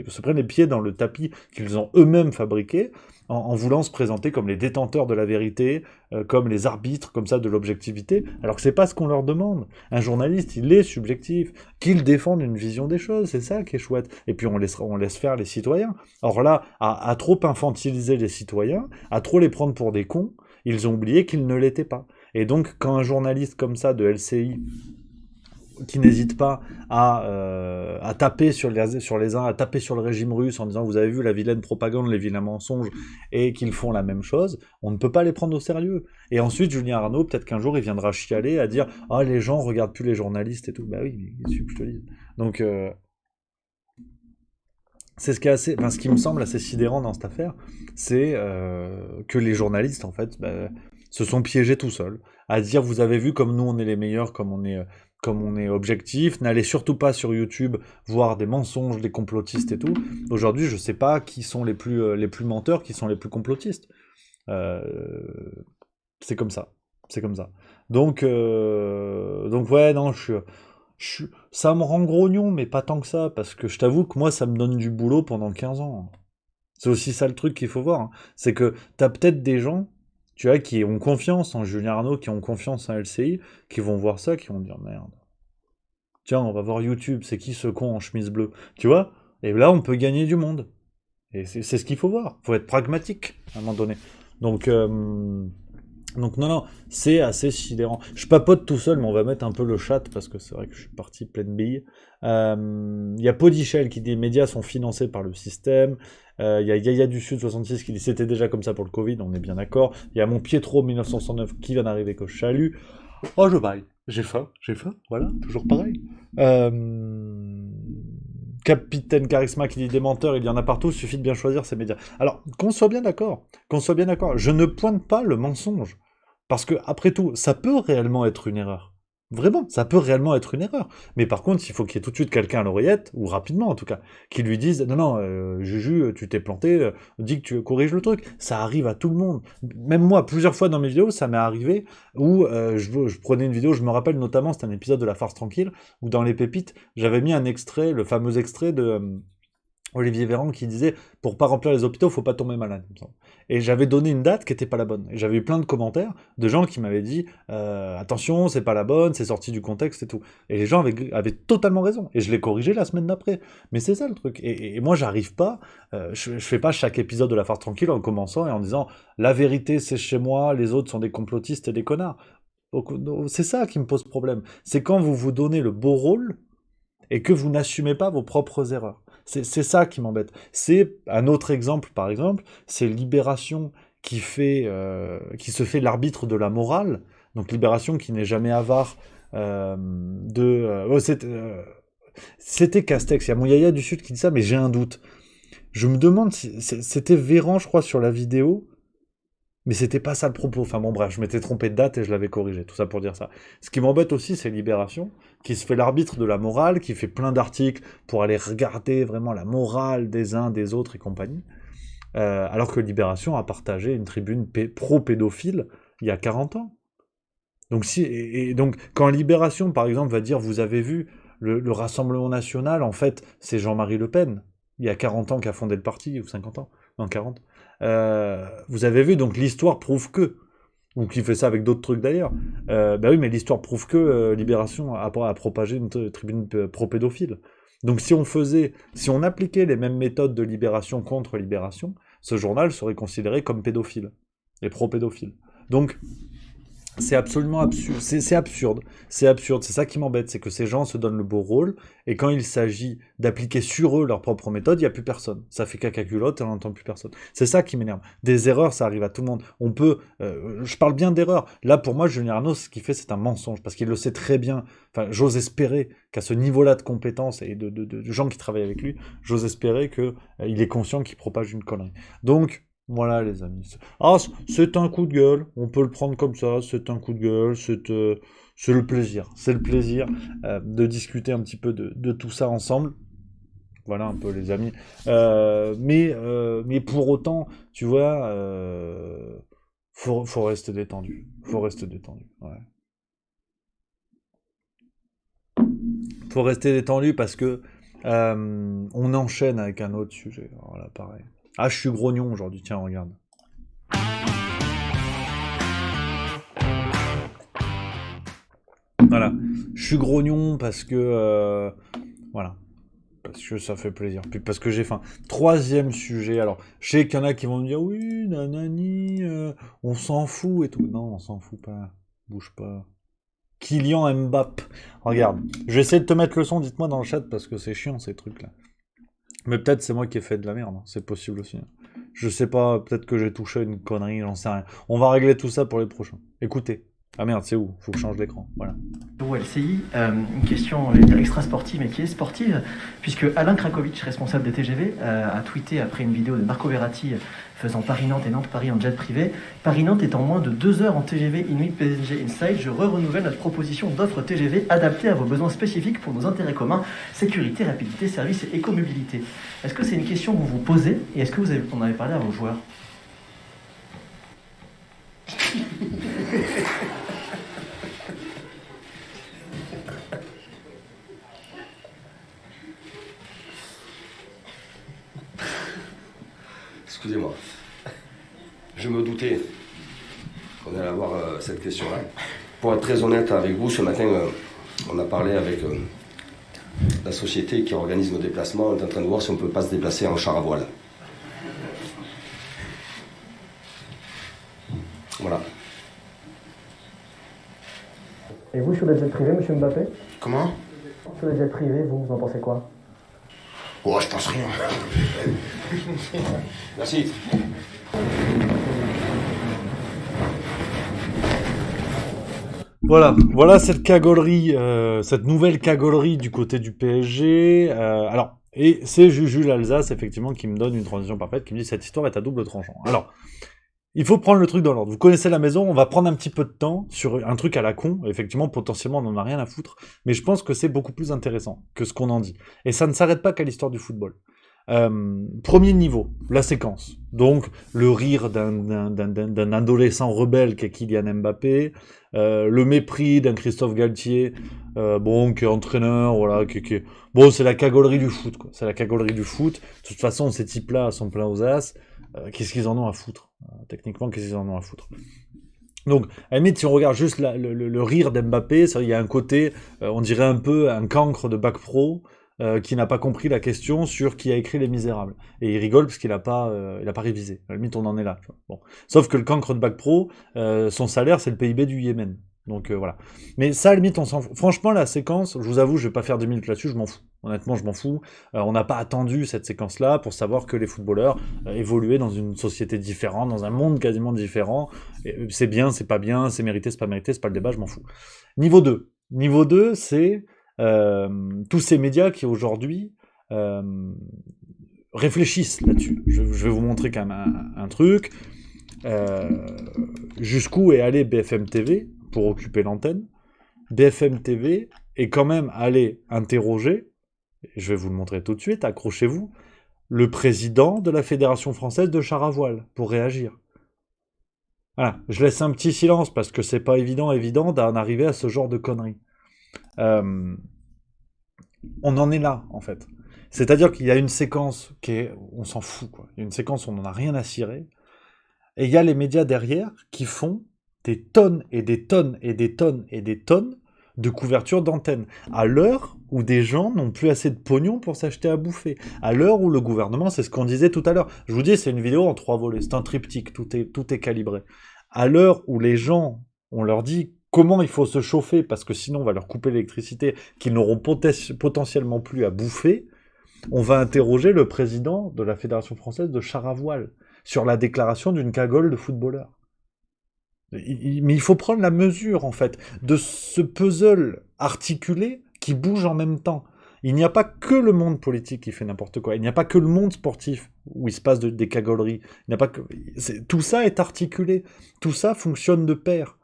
se prennent les pieds dans le tapis qu'ils ont eux-mêmes fabriqué en voulant se présenter comme les détenteurs de la vérité, comme les arbitres comme ça de l'objectivité, alors que c'est pas ce qu'on leur demande. Un journaliste, il est subjectif, qu'il défende une vision des choses, c'est ça qui est chouette. Et puis on laisse faire les citoyens. Or là, à trop infantiliser les citoyens, à trop les prendre pour des cons, ils ont oublié qu'ils ne l'étaient pas. Et donc quand un journaliste comme ça de LCI qui n'hésite pas à taper sur les uns, à taper sur le régime russe en disant vous avez vu la vilaine propagande, les vilains mensonges, et qu'ils font la même chose, on ne peut pas les prendre au sérieux. Et ensuite, Julien Arnaud, peut-être qu'un jour, il viendra chialer à dire « Ah, les gens regardent plus les journalistes et tout. » Bah oui, mais qu'est-ce que je te dis. Donc, c'est ce qui me semble assez sidérant dans cette affaire, c'est que les journalistes, en fait, se sont piégés tout seuls, à dire vous avez vu comme nous on est les meilleurs, comme on est objectif, n'allez surtout pas sur YouTube voir des mensonges, des complotistes et tout. Aujourd'hui, je sais pas qui sont les plus menteurs, qui sont les plus complotistes. C'est comme ça. C'est comme ça. Donc ouais, non, ça me rend grognon, mais pas tant que ça, parce que je t'avoue que moi, ça me donne du boulot pendant 15 ans. C'est aussi ça le truc qu'il faut voir. Hein. C'est que t'as peut-être des gens, tu vois, qui ont confiance en Julien Arnaud, qui ont confiance en LCI, qui vont voir ça, qui vont dire merde. Tiens, on va voir YouTube, c'est qui ce con en chemise bleue? Tu vois? Et là, on peut gagner du monde. Et c'est ce qu'il faut voir. Faut être pragmatique, à un moment donné. Donc non, c'est assez sidérant. Je papote tout seul, mais on va mettre un peu le chat, parce que c'est vrai que je suis parti pleine bille. Il y a Podichel qui dit « Médias sont financés par le système ». Il y a Yaya du Sud 66 qui dit « C'était déjà comme ça pour le Covid », on est bien d'accord. Il y a mon Pietro 1969 qui vient d'arriver que je salue. Oh, je baille. J'ai faim, voilà, toujours pareil. Capitaine Charisma qui dit des menteurs, il y en a partout, suffit de bien choisir ses médias. Alors, qu'on soit bien d'accord, je ne pointe pas le mensonge, parce que, après tout, ça peut réellement être une erreur. Vraiment, ça peut réellement être une erreur. Mais par contre, il faut qu'il y ait tout de suite quelqu'un à l'oreillette, ou rapidement en tout cas, qui lui dise non, Juju, tu t'es planté, dis que tu corriges le truc. Ça arrive à tout le monde. Même moi, plusieurs fois dans mes vidéos, ça m'est arrivé où je prenais une vidéo, je me rappelle notamment, c'était un épisode de La Farce Tranquille, où dans les pépites, j'avais mis un extrait, le fameux extrait de Olivier Véran qui disait pour pas remplir les hôpitaux, faut pas tomber malade. Il me semble. Et j'avais donné une date qui était pas la bonne. Et j'avais eu plein de commentaires de gens qui m'avaient dit attention, c'est pas la bonne, c'est sorti du contexte et tout. Et les gens avaient totalement raison. Et je l'ai corrigé la semaine d'après. Mais c'est ça le truc. Et moi, j'arrive pas. Je fais pas chaque épisode de La Farce Tranquille en commençant et en disant la vérité c'est chez moi, les autres sont des complotistes et des connards. Donc, c'est ça qui me pose problème. C'est quand vous vous donnez le beau rôle et que vous n'assumez pas vos propres erreurs. C'est ça qui m'embête. C'est un autre exemple, par exemple, c'est Libération qui se fait l'arbitre de la morale. Donc Libération qui n'est jamais avare c'était Castex, il y a mon Yaya du Sud qui dit ça, mais j'ai un doute. Je me demande si c'était Véran, je crois, sur la vidéo, mais c'était pas ça le propos. Enfin bon, bref, je m'étais trompé de date et je l'avais corrigé. Tout ça pour dire ça. Ce qui m'embête aussi, c'est Libération, qui se fait l'arbitre de la morale, qui fait plein d'articles pour aller regarder vraiment la morale des uns, des autres et compagnie. Alors que Libération a partagé une tribune pro-pédophile il y a 40 ans. Donc, donc quand Libération, par exemple, va dire « Vous avez vu, le Rassemblement National, en fait, c'est Jean-Marie Le Pen, il y a 40 ans qu'a fondé le parti, ou 50 ans, non, 40. Vous avez vu, donc l'histoire prouve que... » Donc il fait ça avec d'autres trucs d'ailleurs. Bah oui, mais l'histoire prouve que Libération a propagé une tribune pro-pédophile. Donc si on appliquait les mêmes méthodes de Libération contre Libération, ce journal serait considéré comme pédophile, et pro-pédophile. Donc c'est absolument absurde. C'est absurde. C'est absurde. C'est ça qui m'embête, c'est que ces gens se donnent le beau rôle, et quand il s'agit d'appliquer sur eux leur propre méthode, il n'y a plus personne. Ça fait caca culotte et on n'entend plus personne. C'est ça qui m'énerve. Des erreurs, ça arrive à tout le monde. On peut... je parle bien d'erreurs. Là, pour moi, Julien Arnaud, ce qu'il fait, c'est un mensonge, parce qu'il le sait très bien. Enfin, j'ose espérer qu'à ce niveau-là de compétences et de gens qui travaillent avec lui, j'ose espérer qu'il est conscient qu'il propage une connerie. Donc... Voilà les amis. Ah, c'est un coup de gueule, on peut le prendre comme ça, c'est un coup de gueule, c'est le plaisir. C'est le plaisir de discuter un petit peu de tout ça ensemble. Voilà un peu les amis. Mais pour autant, tu vois, faut rester détendu. Faut rester détendu, ouais. Faut rester détendu parce que on enchaîne avec un autre sujet. Voilà, pareil. Ah, je suis grognon aujourd'hui, tiens, regarde. Voilà, je suis grognon parce que... voilà, parce que ça fait plaisir, puis parce que j'ai faim. Troisième sujet, alors, je sais qu'il y en a qui vont me dire, oui, nanani, on s'en fout et tout. Non, on s'en fout pas, bouge pas. Kylian Mbappé, regarde, je vais essayer de te mettre le son, dites-moi dans le chat, parce que c'est chiant ces trucs-là. Mais peut-être c'est moi qui ai fait de la merde, hein. C'est possible aussi. Je sais pas, peut-être que j'ai touché une connerie, j'en sais rien. On va régler tout ça pour les prochains. Écoutez. Ah merde, c'est où? Faut que je change d'écran, voilà. Au LCI, une question, j'allais dire extra sportive, mais qui est sportive, puisque Alain Krakowicz, responsable des TGV, a tweeté après une vidéo de Marco Verratti faisant Paris-Nantes et Nantes-Paris en jet privé. Paris-Nantes est en moins de 2 heures en TGV Inuit PSG Inside. Je renouvelle notre proposition d'offre TGV adaptée à vos besoins spécifiques pour nos intérêts communs, sécurité, rapidité, service et écomobilité. Est-ce que c'est une question que vous vous posez et est-ce que vous en avez parlé à vos joueurs? Excusez-moi. Je me doutais qu'on allait avoir cette question-là. Pour être très honnête avec vous, ce matin, on a parlé avec la société qui organise nos déplacements. On est en train de voir si on ne peut pas se déplacer en char à voile. Voilà. Et vous, sur le jet privé, monsieur Mbappé? Comment? Sur le jet privé, vous en pensez quoi? Oh, je pense rien. Merci. Voilà cette cagolerie, cette nouvelle cagolerie du côté du PSG. Alors, et c'est Juju l'Alsace, effectivement, qui me donne une transition parfaite, qui me dit « Cette histoire est à double tranchant ». Alors, il faut prendre le truc dans l'ordre. Vous connaissez la maison, on va prendre un petit peu de temps sur un truc à la con. Effectivement, potentiellement, on n'en a rien à foutre. Mais je pense que c'est beaucoup plus intéressant que ce qu'on en dit. Et ça ne s'arrête pas qu'à l'histoire du football. Premier niveau, la séquence. Donc, le rire d'un adolescent rebelle qu'est Kylian Mbappé, le mépris d'un Christophe Galtier, qui est entraîneur, voilà, bon, c'est la cagolerie du foot, quoi. C'est la cagolerie du foot. De toute façon, ces types-là sont pleins aux as. Qu'est-ce qu'ils en ont à foutre? Techniquement, qu'est-ce qu'ils en ont à foutre? Donc, à la limite, si on regarde juste le rire d'Mbappé, il y a un côté, on dirait un peu un cancre de bac pro, qui n'a pas compris la question sur qui a écrit Les Misérables. Et il rigole parce qu'il a pas révisé. À la limite, on en est là. Tu vois. Bon. Sauf que le cancre de bac pro, son salaire, c'est le PIB du Yémen. Donc voilà. Mais ça, à la limite, on s'en fout. Franchement, la séquence, je vous avoue, je vais pas faire 2 minutes là-dessus, je m'en fous. Honnêtement, je m'en fous. On n'a pas attendu cette séquence-là pour savoir que les footballeurs évoluaient dans une société différente, dans un monde quasiment différent. C'est bien, c'est pas bien, c'est mérité, c'est pas mérité, c'est pas le débat, je m'en fous. Niveau 2. Niveau 2, c'est tous ces médias qui aujourd'hui réfléchissent là-dessus. Je vais vous montrer quand même un truc. Jusqu'où est allé BFM TV pour occuper l'antenne. BFM TV est quand même allé interroger, je vais vous le montrer tout de suite, accrochez-vous, le président de la Fédération française de char à voile pour réagir. Voilà, je laisse un petit silence parce que c'est pas évident d'en arriver à ce genre de conneries. On en est là, en fait. C'est-à-dire qu'il y a une séquence qui est... On s'en fout, quoi. Il y a une séquence où on n'en a rien à cirer. Et il y a les médias derrière qui font des tonnes et des tonnes et des tonnes et des tonnes de couverture d'antenne. À l'heure où des gens n'ont plus assez de pognon pour s'acheter à bouffer. À l'heure où le gouvernement, c'est ce qu'on disait tout à l'heure. Je vous dis, c'est une vidéo en 3 volets. C'est un triptyque, tout est calibré. À l'heure où les gens, on leur dit comment il faut se chauffer parce que sinon on va leur couper l'électricité, qu'ils n'auront potentiellement plus à bouffer, on va interroger le président de la Fédération française de char à voile sur la déclaration d'une cagole de footballeur. Mais il faut prendre la mesure, en fait, de ce puzzle articulé qui bouge en même temps. Il n'y a pas que le monde politique qui fait n'importe quoi. Il n'y a pas que le monde sportif où il se passe des cagoleries. Il n'y a pas que... Tout ça est articulé. Tout ça fonctionne de pair.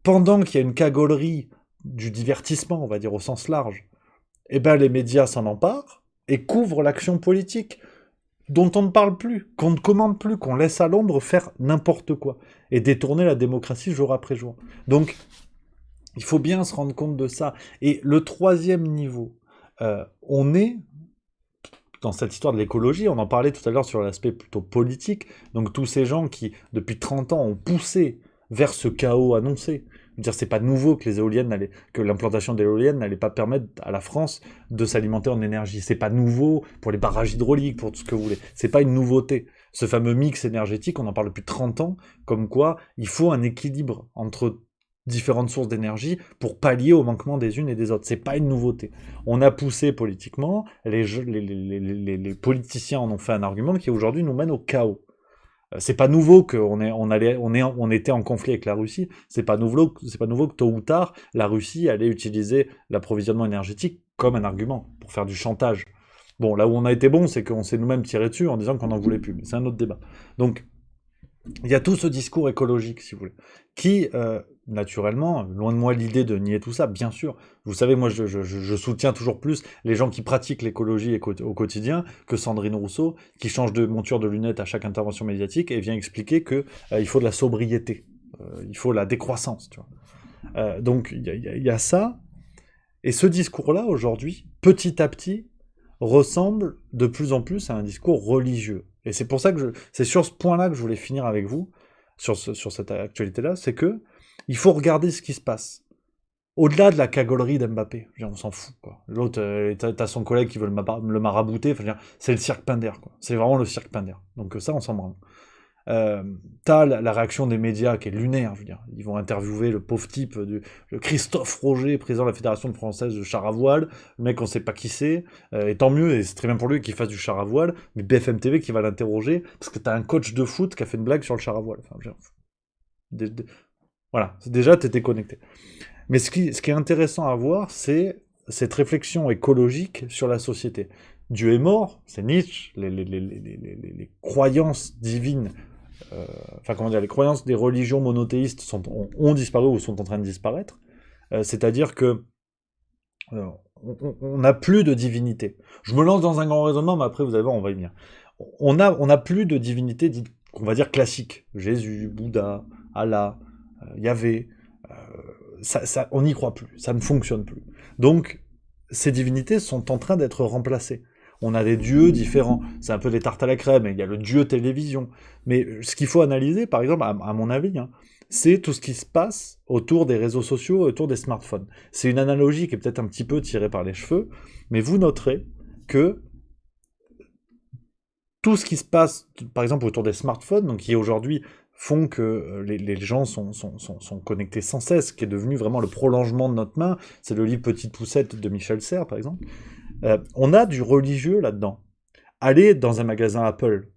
Pendant qu'il y a une cagolerie du divertissement, on va dire au sens large, eh ben les médias s'en emparent et couvrent l'action politique dont on ne parle plus, qu'on ne commande plus, qu'on laisse à l'ombre faire n'importe quoi et détourner la démocratie jour après jour. Donc, il faut bien se rendre compte de ça. Et le 3e niveau, on est dans cette histoire de l'écologie, on en parlait tout à l'heure sur l'aspect plutôt politique, donc tous ces gens qui, depuis 30 ans, ont poussé vers ce chaos annoncé. Je veux dire, c'est pas nouveau que que l'implantation d'éoliennes n'allait pas permettre à la France de s'alimenter en énergie. C'est pas nouveau pour les barrages hydrauliques, pour tout ce que vous voulez. C'est pas une nouveauté. Ce fameux mix énergétique, on en parle depuis 30 ans, comme quoi il faut un équilibre entre différentes sources d'énergie pour pallier au manquement des unes et des autres. C'est pas une nouveauté. On a poussé politiquement, les politiciens en ont fait un argument qui aujourd'hui nous mène au chaos. C'est pas nouveau qu'on était en conflit avec la Russie. C'est pas nouveau que tôt ou tard, la Russie allait utiliser l'approvisionnement énergétique comme un argument pour faire du chantage. Bon, là où on a été bon, c'est qu'on s'est nous-mêmes tiré dessus en disant qu'on n'en voulait plus. Mais c'est un autre débat. Donc, il y a tout ce discours écologique, si vous voulez, qui, naturellement, loin de moi l'idée de nier tout ça, bien sûr. Vous savez, moi, je soutiens toujours plus les gens qui pratiquent l'écologie au quotidien que Sandrine Rousseau, qui change de monture de lunettes à chaque intervention médiatique et vient expliquer que il faut de la sobriété, il faut la décroissance, tu vois. Donc, il y a ça. Et ce discours-là, aujourd'hui, petit à petit, ressemble de plus en plus à un discours religieux. Et c'est pour ça que c'est sur ce point-là que je voulais finir avec vous, sur cette actualité-là, c'est que il faut regarder ce qui se passe. Au-delà de la cagolerie d'Mbappé, on s'en fout, quoi. L'autre, t'as son collègue qui veut le marabouter, c'est le cirque Pinder, quoi. C'est vraiment le cirque Pinder. Donc ça, on s'en branle. T'as la réaction des médias qui est lunaire, je veux dire. Ils vont interviewer le pauvre type, le Christophe Roger, président de la Fédération française de char à voile. Le mec, on sait pas qui c'est. Et tant mieux, et c'est très bien pour lui qu'il fasse du char à voile. Mais BFM TV qui va l'interroger, parce que t'as un coach de foot qui a fait une blague sur le char à voile. Enfin, voilà, déjà, t'étais connecté. Mais ce qui est intéressant à voir, c'est cette réflexion écologique sur la société. Dieu est mort, c'est Nietzsche, les croyances divines enfin comment dire, les croyances des religions monothéistes ont disparu ou sont en train de disparaître. C'est-à-dire que on n'a plus de divinité. Je me lance dans un grand raisonnement, mais après vous allez voir, on va y venir. On n'a plus de divinité dite, on va dire classique. Jésus, Bouddha, Allah, Yahvé. On n'y croit plus, ça ne fonctionne plus. Donc, ces divinités sont en train d'être remplacées. On a des dieux différents, c'est un peu des tartes à la crème, il y a le dieu télévision. Mais ce qu'il faut analyser, par exemple, à mon avis, c'est tout ce qui se passe autour des réseaux sociaux, autour des smartphones. C'est une analogie qui est peut-être un petit peu tirée par les cheveux, mais vous noterez que tout ce qui se passe, par exemple, autour des smartphones, donc qui aujourd'hui font que les gens sont connectés sans cesse, qui est devenu vraiment le prolongement de notre main. C'est le livre Petite Poussette de Michel Serres, par exemple. On a du religieux là-dedans. Allez dans un magasin Apple,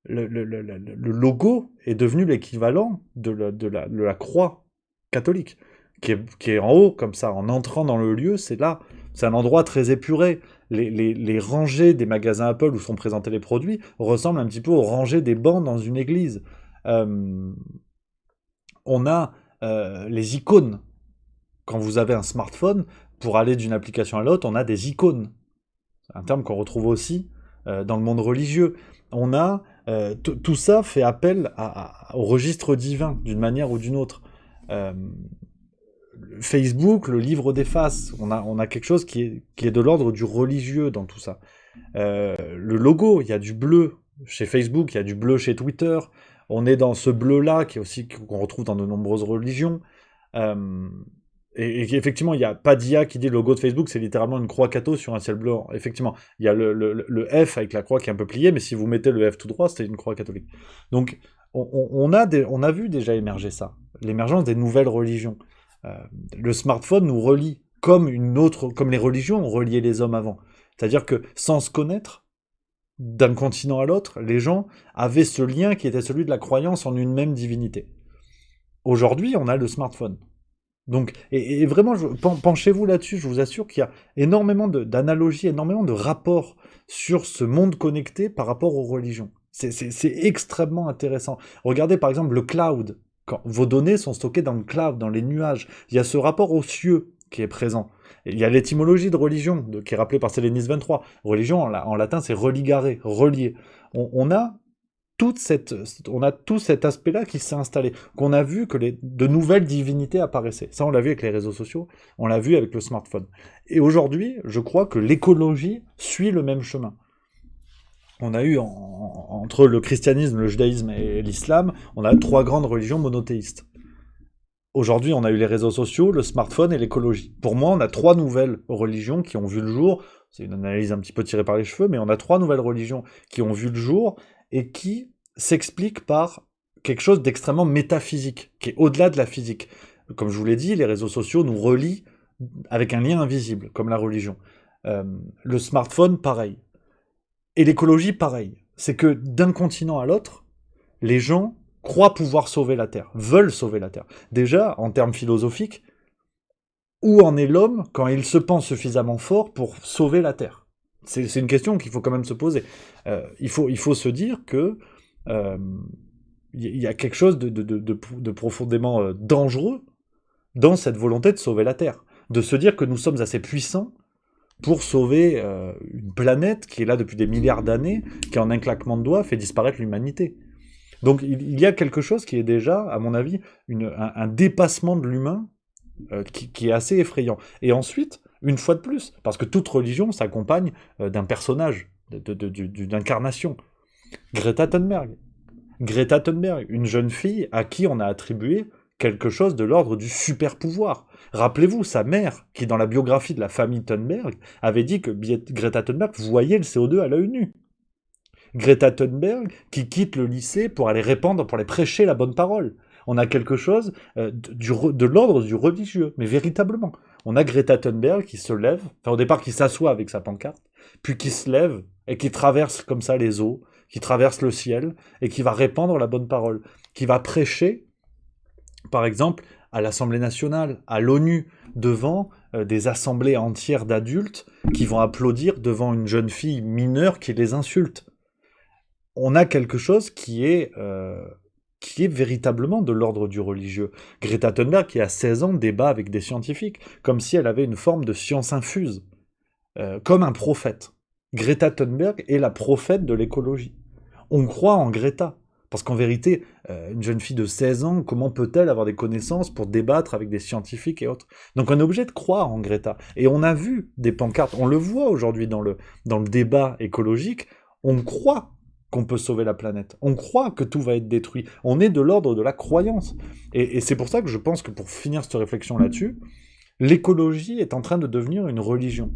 le logo est devenu l'équivalent de la croix catholique, qui est en haut, comme ça, en entrant dans le lieu, c'est là. C'est un endroit très épuré. Les rangées des magasins Apple où sont présentés les produits ressemblent un petit peu aux rangées des bancs dans une église. On a les icônes. Quand vous avez un smartphone, pour aller d'une application à l'autre, on a des icônes. C'est un terme qu'on retrouve aussi dans le monde religieux. On a tout ça fait appel au registre divin, d'une manière ou d'une autre. Facebook, le livre des faces, on a quelque chose qui est de l'ordre du religieux dans tout ça. Le logo, il y a du bleu chez Facebook, il y a du bleu chez Twitter. On est dans ce bleu-là qu'on retrouve dans de nombreuses religions. Et effectivement, il n'y a pas d'IA qui dit le logo de Facebook, c'est littéralement une croix catho sur un ciel bleu. Effectivement, il y a le F avec la croix qui est un peu pliée, mais si vous mettez le F tout droit, c'est une croix catholique. Donc, on a vu déjà émerger ça, l'émergence des nouvelles religions. Le smartphone nous relie, comme les religions ont relié les hommes avant. C'est-à-dire que sans se connaître, d'un continent à l'autre, les gens avaient ce lien qui était celui de la croyance en une même divinité. Aujourd'hui, on a le smartphone. Donc, et vraiment, penchez-vous là-dessus, je vous assure qu'il y a énormément d'analogies, énormément de rapports sur ce monde connecté par rapport aux religions. C'est extrêmement intéressant. Regardez par exemple le cloud. Quand vos données sont stockées dans le cloud, dans les nuages, il y a ce rapport aux cieux qui est présent. Et il y a l'étymologie de religion, qui est rappelée par Sélénis 23. Religion, en latin, c'est religare, relier. On a tout cet aspect-là qui s'est installé, qu'on a vu que de nouvelles divinités apparaissaient. Ça, on l'a vu avec les réseaux sociaux, on l'a vu avec le smartphone. Et aujourd'hui, je crois que l'écologie suit le même chemin. On a eu, entre le christianisme, le judaïsme et l'islam, on a 3 grandes religions monothéistes. Aujourd'hui, on a eu les réseaux sociaux, le smartphone et l'écologie. Pour moi, on a 3 nouvelles religions qui ont vu le jour. C'est une analyse un petit peu tirée par les cheveux, mais on a 3 nouvelles religions qui ont vu le jour et qui s'expliquent par quelque chose d'extrêmement métaphysique, qui est au-delà de la physique. Comme je vous l'ai dit, les réseaux sociaux nous relient avec un lien invisible, comme la religion. Le smartphone, pareil. Et l'écologie, pareil. C'est que d'un continent à l'autre, les gens croient pouvoir sauver la Terre, veulent sauver la Terre. Déjà, en termes philosophiques, où en est l'homme quand il se pense suffisamment fort pour sauver la Terre? C'est une question qu'il faut quand même se poser. Il faut se dire que y a quelque chose de profondément dangereux dans cette volonté de sauver la Terre. De se dire que nous sommes assez puissants pour sauver une planète qui est là depuis des milliards d'années, qui en un claquement de doigts fait disparaître l'humanité. Donc il y a quelque chose qui est déjà, à mon avis, un dépassement de l'humain qui est assez effrayant. Et ensuite, une fois de plus, parce que toute religion s'accompagne d'un personnage, d'une incarnation. Greta Thunberg. Greta Thunberg, une jeune fille à qui on a attribué quelque chose de l'ordre du super-pouvoir. Rappelez-vous, sa mère, qui dans la biographie de la famille Thunberg, avait dit que Greta Thunberg voyait le CO2 à l'œil nu. Greta Thunberg qui quitte le lycée pour aller pour aller prêcher la bonne parole. On a quelque chose de l'ordre du religieux, mais véritablement. On a Greta Thunberg qui se lève, enfin au départ qui s'assoit avec sa pancarte, puis qui se lève et qui traverse comme ça les eaux, qui traverse le ciel, et qui va répandre la bonne parole, qui va prêcher, par exemple, à l'Assemblée nationale, à l'ONU, devant des assemblées entières d'adultes qui vont applaudir devant une jeune fille mineure qui les insulte. on a quelque chose qui est véritablement de l'ordre du religieux. Greta Thunberg, qui a 16 ans, débat avec des scientifiques, comme si elle avait une forme de science infuse, comme un prophète. Greta Thunberg est la prophète de l'écologie. On croit en Greta, parce qu'en vérité, une jeune fille de 16 ans, comment peut-elle avoir des connaissances pour débattre avec des scientifiques et autres? Donc on est obligé de croire en Greta. Et on a vu des pancartes, on le voit aujourd'hui dans le débat écologique, on croit qu'on peut sauver la planète. On croit que tout va être détruit. On est de l'ordre de la croyance. Et c'est pour ça que je pense que pour finir cette réflexion là-dessus, l'écologie est en train de devenir une religion.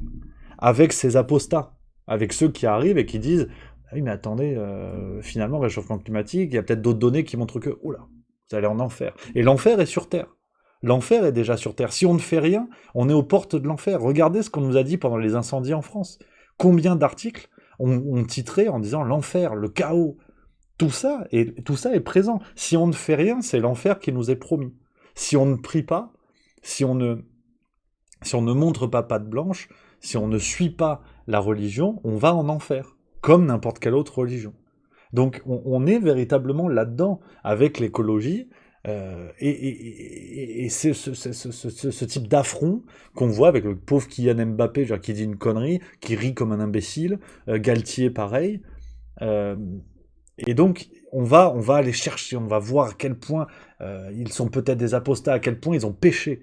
Avec ces apostats, avec ceux qui arrivent et qui disent « Ah oui, mais attendez, finalement, réchauffement climatique, il y a peut-être d'autres données qui montrent que, oh là, vous allez en enfer. » Et l'enfer est sur Terre. L'enfer est déjà sur Terre. Si on ne fait rien, on est aux portes de l'enfer. Regardez ce qu'on nous a dit pendant les incendies en France. Combien d'articles on titrait en disant l'enfer, le chaos. Tout ça est présent. Si on ne fait rien, c'est l'enfer qui nous est promis. Si on ne prie pas, si on ne montre pas patte blanche, si on ne suit pas la religion, on va en enfer, comme n'importe quelle autre religion. Donc on est véritablement là-dedans avec l'écologie, et c'est ce type d'affront qu'on voit avec le pauvre Kylian Mbappé, genre, qui dit une connerie, qui rit comme un imbécile, Galtier pareil, et donc on va aller chercher, on va voir à quel point ils sont peut-être des apostats, à quel point ils ont péché.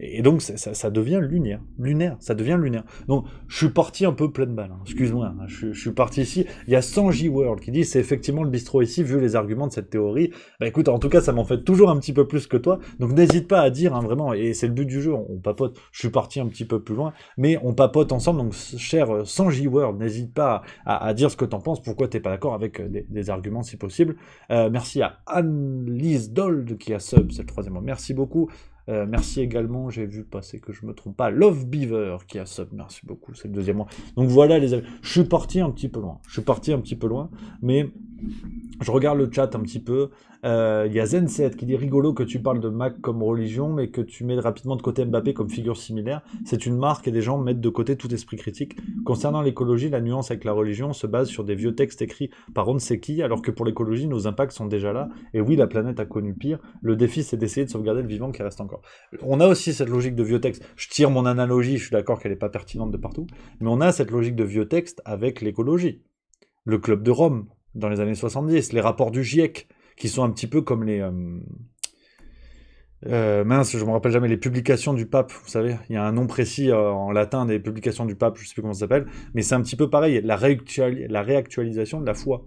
Et donc ça devient lunaire, ça devient lunaire. Donc je suis parti un peu pleine balle, hein. Excuse-moi, hein. Je suis parti ici. Il y a 100J World qui dit c'est effectivement le bistrot ici, vu les arguments de cette théorie. Bah écoute, en tout cas ça m'en fait toujours un petit peu plus que toi, donc n'hésite pas à dire, hein, vraiment, et c'est le but du jeu, on papote. Je suis parti un petit peu plus loin, mais on papote ensemble, donc cher 100J World, n'hésite pas à dire ce que t'en penses, pourquoi t'es pas d'accord avec des arguments si possible. Merci à Anne-Lise Dold qui a sub, c'est le 3e mois, merci beaucoup. Merci également, j'ai vu passer que je me trompe pas, Love Beaver qui a sub, merci beaucoup, c'est le 2e mois. Donc voilà les amis, je suis parti un petit peu loin, mais je regarde le chat un petit peu. Il y a Zen7 qui dit rigolo que tu parles de Mac comme religion, mais que tu mets rapidement de côté Mbappé comme figure similaire. C'est une marque et des gens mettent de côté tout esprit critique. Concernant l'écologie, la nuance avec la religion se base sur des vieux textes écrits par on ne sait qui, alors que pour l'écologie, nos impacts sont déjà là. Et oui, la planète a connu pire. Le défi, c'est d'essayer de sauvegarder le vivant qui reste encore. On a aussi cette logique de vieux textes. Je tire mon analogie, je suis d'accord qu'elle n'est pas pertinente de partout, mais on a cette logique de vieux textes avec l'écologie. Le Club de Rome, dans les années 70, les rapports du GIEC, qui sont un petit peu comme les... mince, je me rappelle jamais, les publications du pape, vous savez, il y a un nom précis en latin des publications du pape, je sais plus comment ça s'appelle, mais c'est un petit peu pareil, la réactualisation de la foi.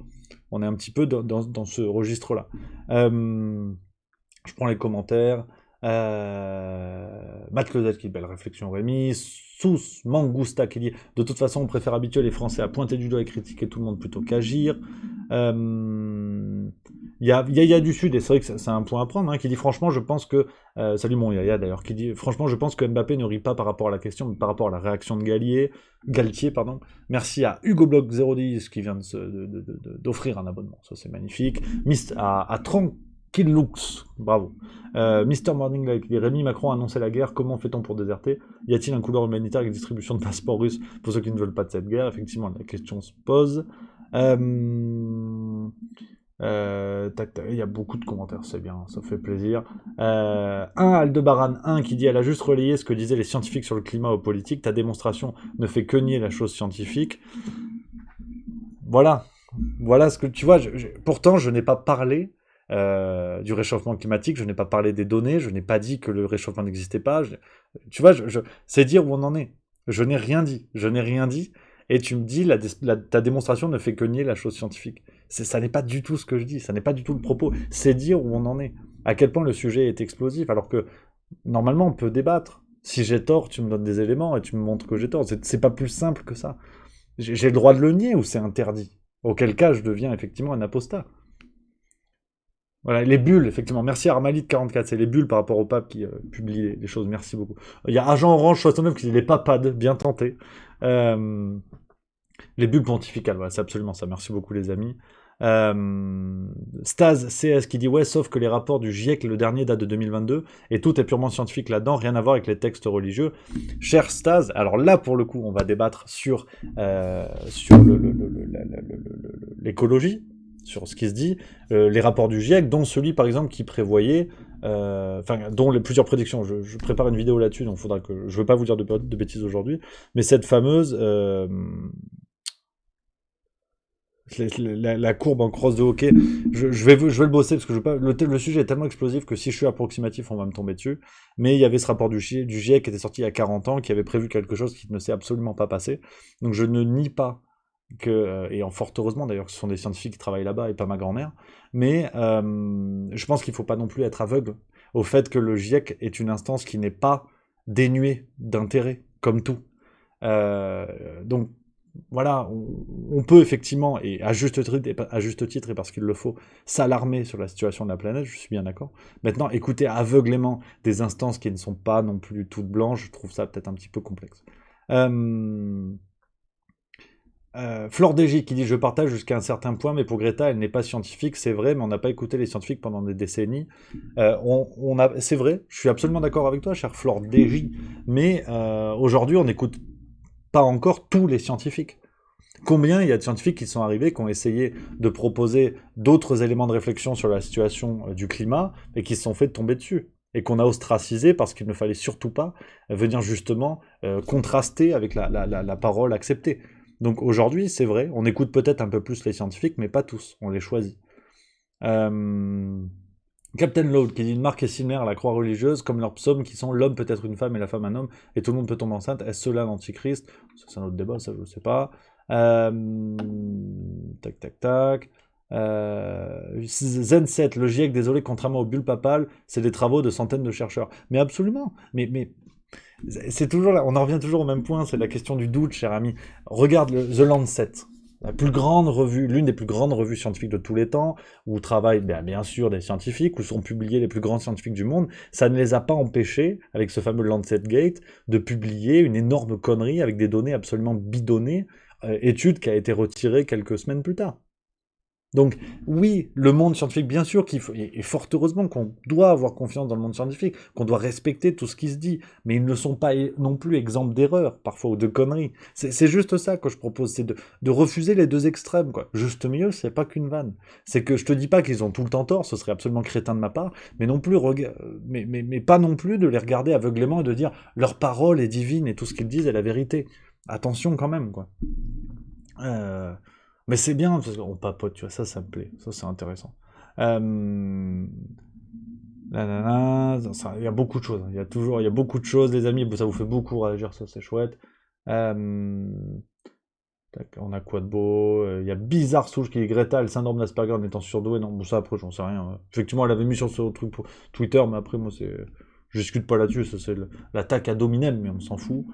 On est un petit peu dans ce registre-là. Je prends les commentaires. Matt Closet qui dit belle réflexion Rémi, Sous Mangusta qui dit de toute façon on préfère habituer les Français à pointer du doigt et critiquer tout le monde plutôt qu'agir. Il y a du Sud, et c'est vrai que c'est un point à prendre, hein, qui dit franchement je pense que salut mon Yaya d'ailleurs, qui dit franchement je pense que Mbappé ne rit pas par rapport à la question, mais par rapport à la réaction de Galtier. Merci à HugoBlock010 qui vient d'offrir un abonnement, ça c'est magnifique. À Tranquillux, bravo. Mr. Morning Light qui dit Rémi, Macron a annoncé la guerre, comment fait-on pour déserter? Y a-t-il un couloir humanitaire avec distribution de passeports russes pour ceux qui ne veulent pas de cette guerre? Effectivement, la question se pose. Il y a beaucoup de commentaires, c'est bien, ça fait plaisir. Aldebaran 1 qui dit elle a juste relayé ce que disaient les scientifiques sur le climat aux politiques, ta démonstration ne fait que nier la chose scientifique. Voilà ce que tu vois, pourtant je n'ai pas parlé du réchauffement climatique, je n'ai pas parlé des données, je n'ai pas dit que le réchauffement n'existait pas, tu vois, c'est dire où on en est. Je n'ai rien dit, et tu me dis ta démonstration ne fait que nier la chose scientifique. Ça n'est pas du tout ce que je dis, ça n'est pas du tout le propos, c'est dire où on en est, à quel point le sujet est explosif, alors que normalement on peut débattre. Si j'ai tort, tu me donnes des éléments et tu me montres que j'ai tort, c'est pas plus simple que ça. J'ai le droit de le nier ou c'est interdit? Auquel cas je deviens effectivement un apostat. Voilà, les bulles, effectivement. Merci à Armalite44, c'est les bulles par rapport au pape qui publie les choses, merci beaucoup. Il y a Agent Orange 69 qui dit les papades, bien tenté. Les bulles pontificales, voilà, c'est absolument ça, merci beaucoup les amis. Staz CS qui dit ouais, sauf que les rapports du GIEC, le dernier date de 2022, et tout est purement scientifique là-dedans, rien à voir avec les textes religieux. Cher Staz, alors là pour le coup, on va débattre sur l'écologie. sur ce qui se dit, les rapports du GIEC, dont celui par exemple qui prévoyait, dont les plusieurs prédictions, je prépare une vidéo là-dessus, donc faudra que, je veux pas vous dire de bêtises aujourd'hui, mais cette fameuse, la courbe en crosse de hockey, je vais le bosser parce que je veux pas, le sujet est tellement explosif que si je suis approximatif, on va me tomber dessus. Mais il y avait ce rapport du GIEC qui était sorti il y a 40 ans, qui avait prévu quelque chose qui ne s'est absolument pas passé. Donc je ne nie pas que, et fort heureusement d'ailleurs que ce sont des scientifiques qui travaillent là-bas et pas ma grand-mère, mais je pense qu'il ne faut pas non plus être aveugle au fait que le GIEC est une instance qui n'est pas dénuée d'intérêt, comme tout. Donc voilà, on peut effectivement, et à juste titre et parce qu'il le faut, s'alarmer sur la situation de la planète, je suis bien d'accord. Maintenant, écouter aveuglément des instances qui ne sont pas non plus toutes blanches, je trouve ça peut-être un petit peu complexe. Flore DJ qui dit « Je partage jusqu'à un certain point, mais pour Greta, elle n'est pas scientifique, c'est vrai, mais on n'a pas écouté les scientifiques pendant des décennies. » C'est vrai, je suis absolument d'accord avec toi, cher Flore DJ, mais aujourd'hui, on n'écoute pas encore tous les scientifiques. Combien il y a de scientifiques qui sont arrivés, qui ont essayé de proposer d'autres éléments de réflexion sur la situation du climat, et qui se sont fait tomber dessus, et qu'on a ostracisé parce qu'il ne fallait surtout pas venir justement contraster avec la parole acceptée. Donc aujourd'hui, c'est vrai, on écoute peut-être un peu plus les scientifiques, mais pas tous, on les choisit. Captain Load qui dit « Une marque est similaire à la croix religieuse, comme leurs psaumes qui sont l'homme peut être une femme et la femme un homme, et tout le monde peut tomber enceinte. Est-ce cela l'antichrist ?» Ça, c'est un autre débat, ça je ne sais pas. Zen7, le GIEC, désolé, contrairement aux bulles papales, c'est des travaux de centaines de chercheurs. Mais absolument, mais c'est toujours là, on en revient toujours au même point, c'est la question du doute, cher ami. Regarde The Lancet. La plus grande revue, l'une des plus grandes revues scientifiques de tous les temps, où travaillent bien sûr des scientifiques, où sont publiés les plus grands scientifiques du monde, ça ne les a pas empêchés, avec ce fameux Lancet Gate, de publier une énorme connerie avec des données absolument bidonnées, étude qui a été retirée quelques semaines plus tard. Donc oui, le monde scientifique, bien sûr, et fort heureusement qu'on doit avoir confiance dans le monde scientifique, qu'on doit respecter tout ce qui se dit, mais ils ne sont pas non plus exempts d'erreurs, parfois, ou de conneries. C'est juste ça que je propose, c'est de refuser les deux extrêmes, quoi. Juste milieu, c'est pas qu'une vanne. C'est que je te dis pas qu'ils ont tout le temps tort, ce serait absolument crétin de ma part, mais non plus, mais pas non plus de les regarder aveuglément et de dire leur parole est divine et tout ce qu'ils disent est la vérité. Attention quand même, quoi. Mais c'est bien, parce qu'on papote, tu vois, ça me plaît, ça c'est intéressant. Il y a beaucoup de choses, il y a beaucoup de choses, les amis, ça vous fait beaucoup réagir, ça c'est chouette. On a quoi de beau, il y a Bizarre Souche qui dit Greta, le syndrome d'Asperger en étant surdoué, non, bon ça après j'en sais rien. Effectivement elle avait mis sur ce truc pour Twitter, mais après moi c'est... Je discute pas là-dessus, ça c'est l'attaque à Dominem, mais on s'en fout.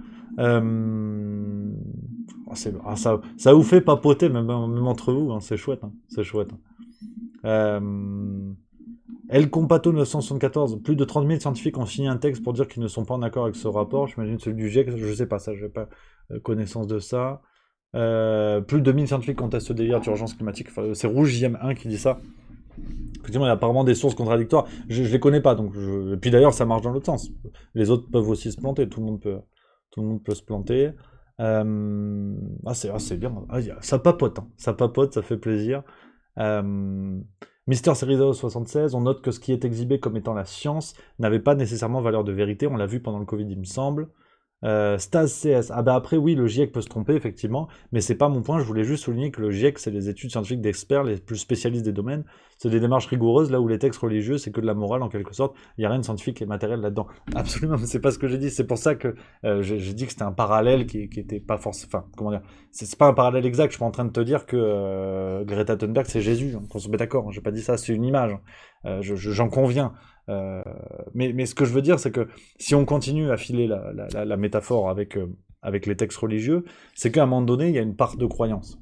Ça vous fait papoter, même entre vous, hein, c'est chouette. Hein, c'est chouette. El Compato 974, plus de 30 000 scientifiques ont signé un texte pour dire qu'ils ne sont pas en accord avec ce rapport. J'imagine celui du GIEC, je sais pas ça, je n'ai pas connaissance de ça. Plus de 1000 scientifiques contestent ce délire d'urgence climatique. Enfin, c'est Rouge JM1 qui dit ça. Effectivement, il y a apparemment des sources contradictoires. Je les connais pas, donc et puis d'ailleurs, ça marche dans l'autre sens. Les autres peuvent aussi se planter. Tout le monde peut se planter. C'est bien. Ça papote, hein. Ça papote, ça fait plaisir. Mister Serizo 76, on note que ce qui est exhibé comme étant la science n'avait pas nécessairement valeur de vérité. On l'a vu pendant le Covid, il me semble. Stase CS, après oui, le GIEC peut se tromper effectivement, mais c'est pas mon point, je voulais juste souligner que le GIEC c'est les études scientifiques d'experts, les plus spécialistes des domaines, c'est des démarches rigoureuses, là où les textes religieux c'est que de la morale en quelque sorte, il n'y a rien de scientifique et matériel là-dedans. Absolument, mais c'est pas ce que j'ai dit, c'est pour ça que j'ai dit que c'était un parallèle qui était pas forcément, enfin comment dire, c'est pas un parallèle exact, je suis pas en train de te dire que Greta Thunberg c'est Jésus, hein, qu'on se met d'accord, hein, j'ai pas dit ça, c'est une image, j'en conviens. Mais ce que je veux dire, c'est que si on continue à filer la métaphore avec les textes religieux, c'est qu'à un moment donné, il y a une part de croyance.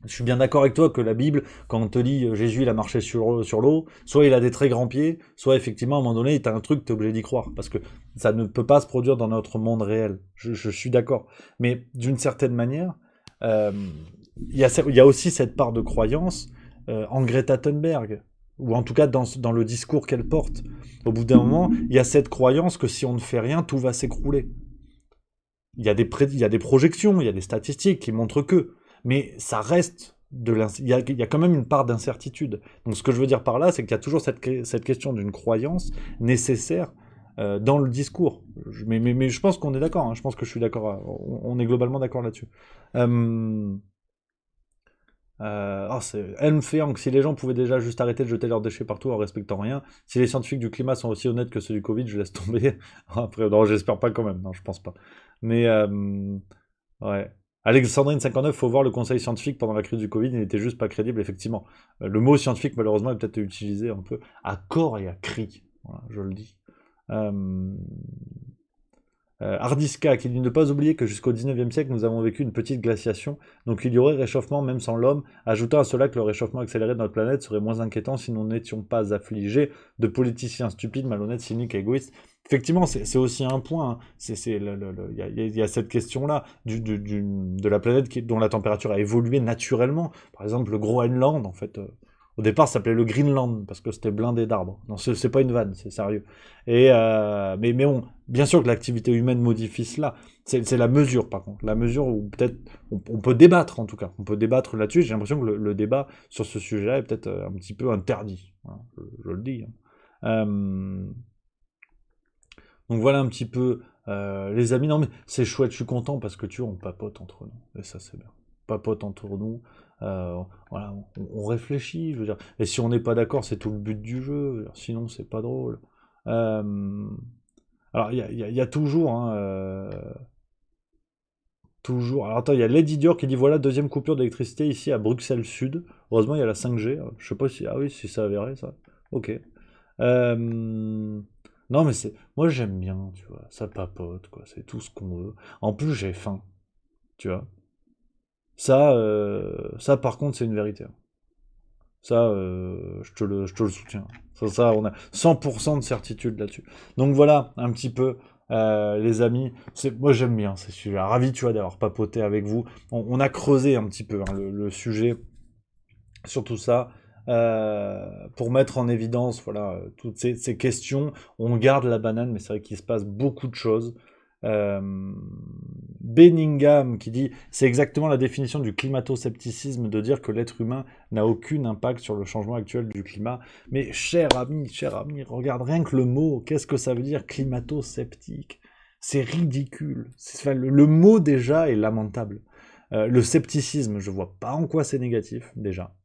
Je suis bien d'accord avec toi que la Bible, quand on te lit Jésus il a marché sur l'eau, soit il a des très grands pieds, soit effectivement à un moment donné, t'as un truc, t'es obligé d'y croire, parce que ça ne peut pas se produire dans notre monde réel. Je suis d'accord. Mais d'une certaine manière, il y a aussi cette part de croyance en Greta Thunberg, ou en tout cas dans le discours qu'elle porte. Au bout d'un moment, il y a cette croyance que si on ne fait rien, tout va s'écrouler. Il y a des projections, il y a des statistiques qui montrent que, mais ça reste il y a quand même une part d'incertitude. Donc ce que je veux dire par là, c'est qu'il y a toujours cette question d'une croyance nécessaire dans le discours. Mais je pense qu'on est d'accord, hein, je pense que je suis d'accord, on est globalement d'accord là-dessus. Elle me fait que si les gens pouvaient déjà juste arrêter de jeter leurs déchets partout en respectant rien, si les scientifiques du climat sont aussi honnêtes que ceux du Covid, je laisse tomber. Après, non, j'espère pas quand même, non, je pense pas. Mais, ouais. Alexandrine 59, faut voir le conseil scientifique pendant la crise du Covid, il n'était juste pas crédible, effectivement. Le mot scientifique, malheureusement, est peut-être utilisé un peu à corps et à cri. Voilà, je le dis. Hardiska qui dit ne pas oublier que jusqu'au 19e siècle, nous avons vécu une petite glaciation, donc il y aurait réchauffement même sans l'homme, ajoutant à cela que le réchauffement accéléré de notre planète serait moins inquiétant si nous n'étions pas affligés de politiciens stupides, malhonnêtes, cyniques, égoïstes. Effectivement, c'est aussi un point, hein. Il y a cette question-là de la planète dont la température a évolué naturellement. Par exemple, le Groenland, en fait, au départ, ça s'appelait le Greenland, parce que c'était blindé d'arbres. Non, c'est pas une vanne, c'est sérieux. Mais bon, bien sûr que l'activité humaine modifie cela. C'est la mesure, par contre. La mesure où peut-être on peut débattre, en tout cas. On peut débattre là-dessus. J'ai l'impression que le débat sur ce sujet-là est peut-être un petit peu interdit. Voilà, je le dis, hein. Donc voilà un petit peu, les amis. Non mais c'est chouette, je suis content parce que tu vois, on papote entre nous. Et ça, c'est bien. On papote entre nous. Voilà, on réfléchit, je veux dire. Et si on n'est pas d'accord, c'est tout le but du jeu. Sinon, c'est pas drôle. Alors, il y a toujours, hein, toujours. Alors, attends, il y a Lady Dior qui dit voilà, deuxième coupure d'électricité ici à Bruxelles Sud. Heureusement, il y a la 5G. Je sais pas si. Ah oui, si ça avéré, ça. Ok. Non, mais moi, j'aime bien, tu vois. Ça papote, quoi. C'est tout ce qu'on veut. En plus, j'ai faim. Tu vois. Ça, par contre, c'est une vérité. Ça, je te le soutiens. Ça, on a 100% de certitude là-dessus. Donc voilà, un petit peu, les amis. Moi, j'aime bien ces sujets. Ravi, tu vois, d'avoir papoté avec vous. On a creusé un petit peu, hein, le sujet sur tout ça, pour mettre en évidence, voilà, toutes ces questions. On garde la banane, mais c'est vrai qu'il se passe beaucoup de choses. Benningham qui dit c'est exactement la définition du climato-scepticisme de dire que l'être humain n'a aucun impact sur le changement actuel du climat. Mais cher ami, regarde rien que le mot, qu'est-ce que ça veut dire climato-sceptique? C'est ridicule. Le mot déjà est lamentable. Le scepticisme, je vois pas en quoi c'est négatif déjà.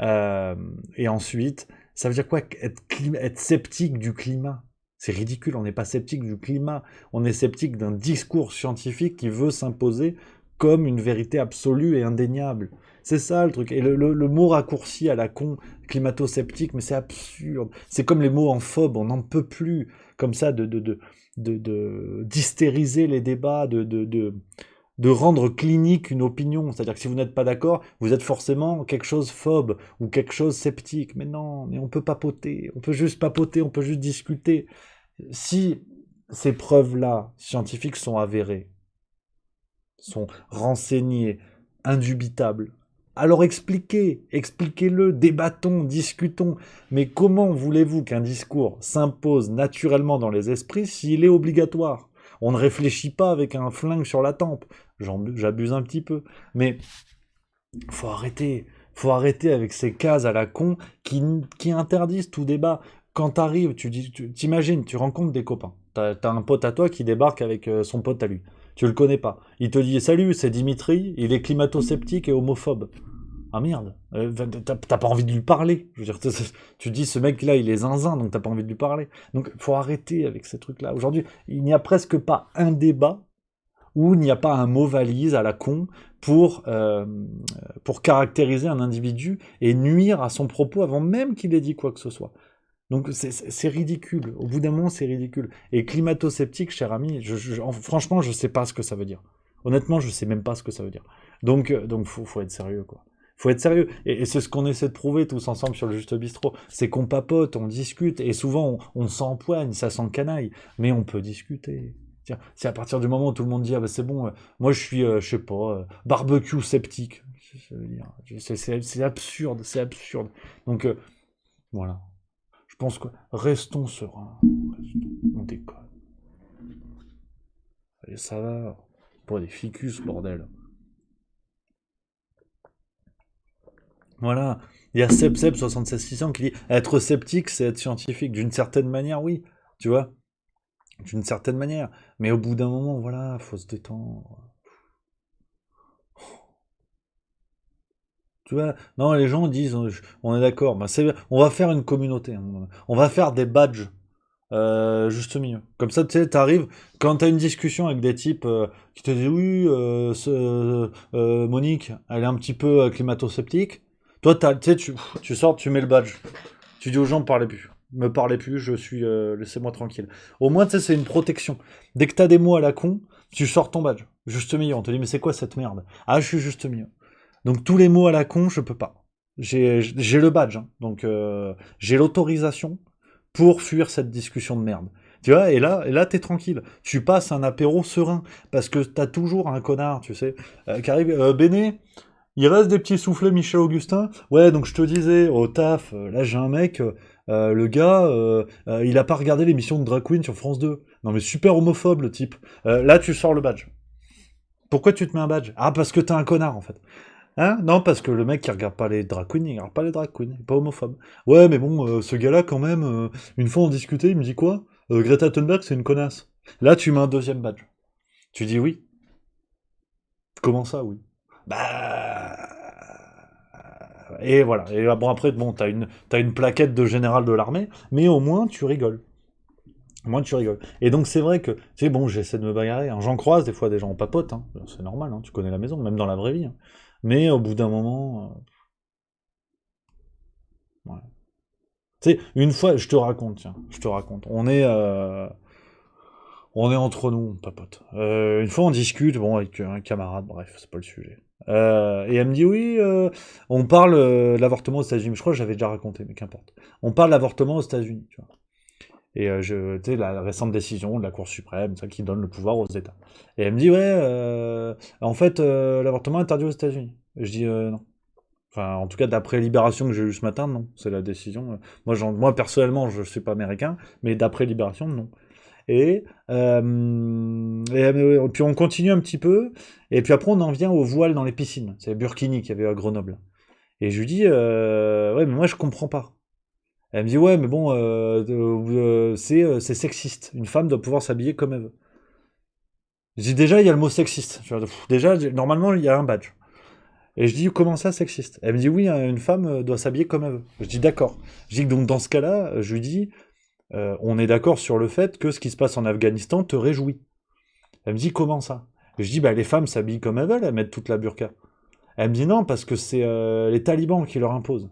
Et ensuite, ça veut dire quoi être sceptique du climat? C'est ridicule, on n'est pas sceptique du climat, on est sceptique d'un discours scientifique qui veut s'imposer comme une vérité absolue et indéniable. C'est ça le truc. Et le mot raccourci à la con, climato-sceptique, mais c'est absurde. C'est comme les mots en phobe, on n'en peut plus. Comme ça, d'hystériser les débats, de rendre clinique une opinion. C'est-à-dire que si vous n'êtes pas d'accord, vous êtes forcément quelque chose phobe ou quelque chose sceptique. Mais non, mais on peut papoter, on peut juste papoter, on peut juste discuter. Si ces preuves-là, scientifiques, sont avérées, sont renseignées, indubitables, alors expliquez-le, débattons, discutons. Mais comment voulez-vous qu'un discours s'impose naturellement dans les esprits s'il est obligatoire? On ne réfléchit pas avec un flingue sur la tempe. J'abuse un petit peu. Mais faut arrêter. Faut arrêter avec ces cases à la con qui interdisent tout débat. Quand t'arrives, t'imagines, tu rencontres des copains. T'as un pote à toi qui débarque avec son pote à lui. Tu le connais pas. Il te dit salut, c'est Dimitri, il est climato-sceptique et homophobe. Ah merde, t'as pas envie de lui parler. Je veux dire, tu dis ce mec-là, il est zinzin, donc t'as pas envie de lui parler. Donc faut arrêter avec ces trucs-là. Aujourd'hui, il n'y a presque pas un débat où il n'y a pas un mot valise à la con pour caractériser un individu et nuire à son propos avant même qu'il ait dit quoi que ce soit. Donc c'est ridicule. Au bout d'un moment, c'est ridicule. Et climato-sceptique, cher ami, franchement, je sais pas ce que ça veut dire. Honnêtement, je sais même pas ce que ça veut dire. Donc faut être sérieux, quoi. Faut être sérieux. Et c'est ce qu'on essaie de prouver tous ensemble sur le Juste Bistrot. C'est qu'on papote, on discute, et souvent on s'empoigne, ça canaille. Mais on peut discuter. Tiens, c'est à partir du moment où tout le monde dit ah bah c'est bon, moi je suis, je sais pas, barbecue sceptique. C'est absurde, c'est absurde. Donc voilà. Je pense que restons sereins. On déconne. Allez, ça va. Pas des ficus, bordel. Voilà. Il y a Seb76600 qui dit être sceptique, c'est être scientifique. D'une certaine manière, oui. Tu vois? D'une certaine manière. Mais au bout d'un moment, voilà, faut se détendre. Tu vois? Non, les gens disent, on est d'accord. Bah, on va faire une communauté. On va faire des badges. Juste milieu. Comme ça, tu sais, t'arrives, quand t'as une discussion avec des types qui te disent oui, Monique, elle est un petit peu climato-sceptique. Toi, tu sais, tu sors, tu mets le badge. Tu dis aux gens, me parlez plus, laissez-moi tranquille. Au moins, tu sais, c'est une protection. Dès que t'as des mots à la con, tu sors ton badge. Juste milieu. On te dit, mais c'est quoi cette merde? Ah, je suis juste milieu. Donc, tous les mots à la con, je peux pas. J'ai le badge, hein. Donc, j'ai l'autorisation pour fuir cette discussion de merde. Tu vois, et là t'es tranquille. Tu passes un apéro serein, parce que t'as toujours un connard, tu sais, qui arrive, Béné, il reste des petits soufflets Michel Augustin. Ouais, donc je te disais, au taf, là j'ai un mec, le gars, il a pas regardé l'émission de Drag Queen sur France 2. Non mais super homophobe le type. Là tu sors le badge. Pourquoi tu te mets un badge? Ah, parce que t'es un connard en fait. Hein? Non, parce que le mec qui regarde pas les drag queens, il regarde pas les drag queens, il est pas homophobe. Ouais, mais bon, ce gars-là, quand même, une fois on discutait, il me dit quoi? Greta Thunberg, c'est une connasse. Là, tu mets un deuxième badge. Tu dis oui. Comment ça, oui? Bah... Et voilà. Et bon, après, bon, t'as une plaquette de général de l'armée, mais au moins, tu rigoles. Au moins, tu rigoles. Et donc, c'est vrai que, tu sais, bon, j'essaie de me bagarrer, hein. J'en croise, des fois, des gens en papote, hein. C'est normal, hein. Tu connais la maison, même dans la vraie vie, hein. Mais au bout d'un moment... ouais. Tu sais, une fois, je te raconte, tiens, je te raconte. On est entre nous, on papote. Une fois, on discute, bon, avec un camarade, bref, c'est pas le sujet. Et elle me dit, oui, on parle de l'avortement aux États-Unis. Je crois que j'avais déjà raconté, mais qu'importe. On parle de l'avortement aux États-Unis, tu vois. Et tu sais, la récente décision de la Cour suprême, ça, qui donne le pouvoir aux États. Et elle me dit, ouais, en fait, l'avortement est interdit aux États-Unis. Et je dis, non. Enfin, en tout cas, d'après Libération que j'ai eu ce matin, non. C'est la décision. Moi, personnellement, je suis pas américain, mais d'après Libération, non. Et, puis on continue un petit peu, et puis après on en vient au voile dans les piscines. C'est Burkini qui avait à Grenoble. Et je lui dis, ouais, mais moi je comprends pas. Elle me dit, ouais, mais bon, c'est sexiste. Une femme doit pouvoir s'habiller comme elle veut. Je dis, déjà, il y a le mot sexiste. Déjà, normalement, il y a un badge. Et je dis, comment ça, sexiste? Elle me dit, oui, une femme doit s'habiller comme elle veut. Je dis, d'accord. Je dis que donc, dans ce cas-là, je lui dis, on est d'accord sur le fait que ce qui se passe en Afghanistan te réjouit. Elle me dit, comment ça? Et je dis, bah, les femmes s'habillent comme elles veulent, elles mettent toute la burqa. Elle me dit, non, parce que c'est les talibans qui leur imposent.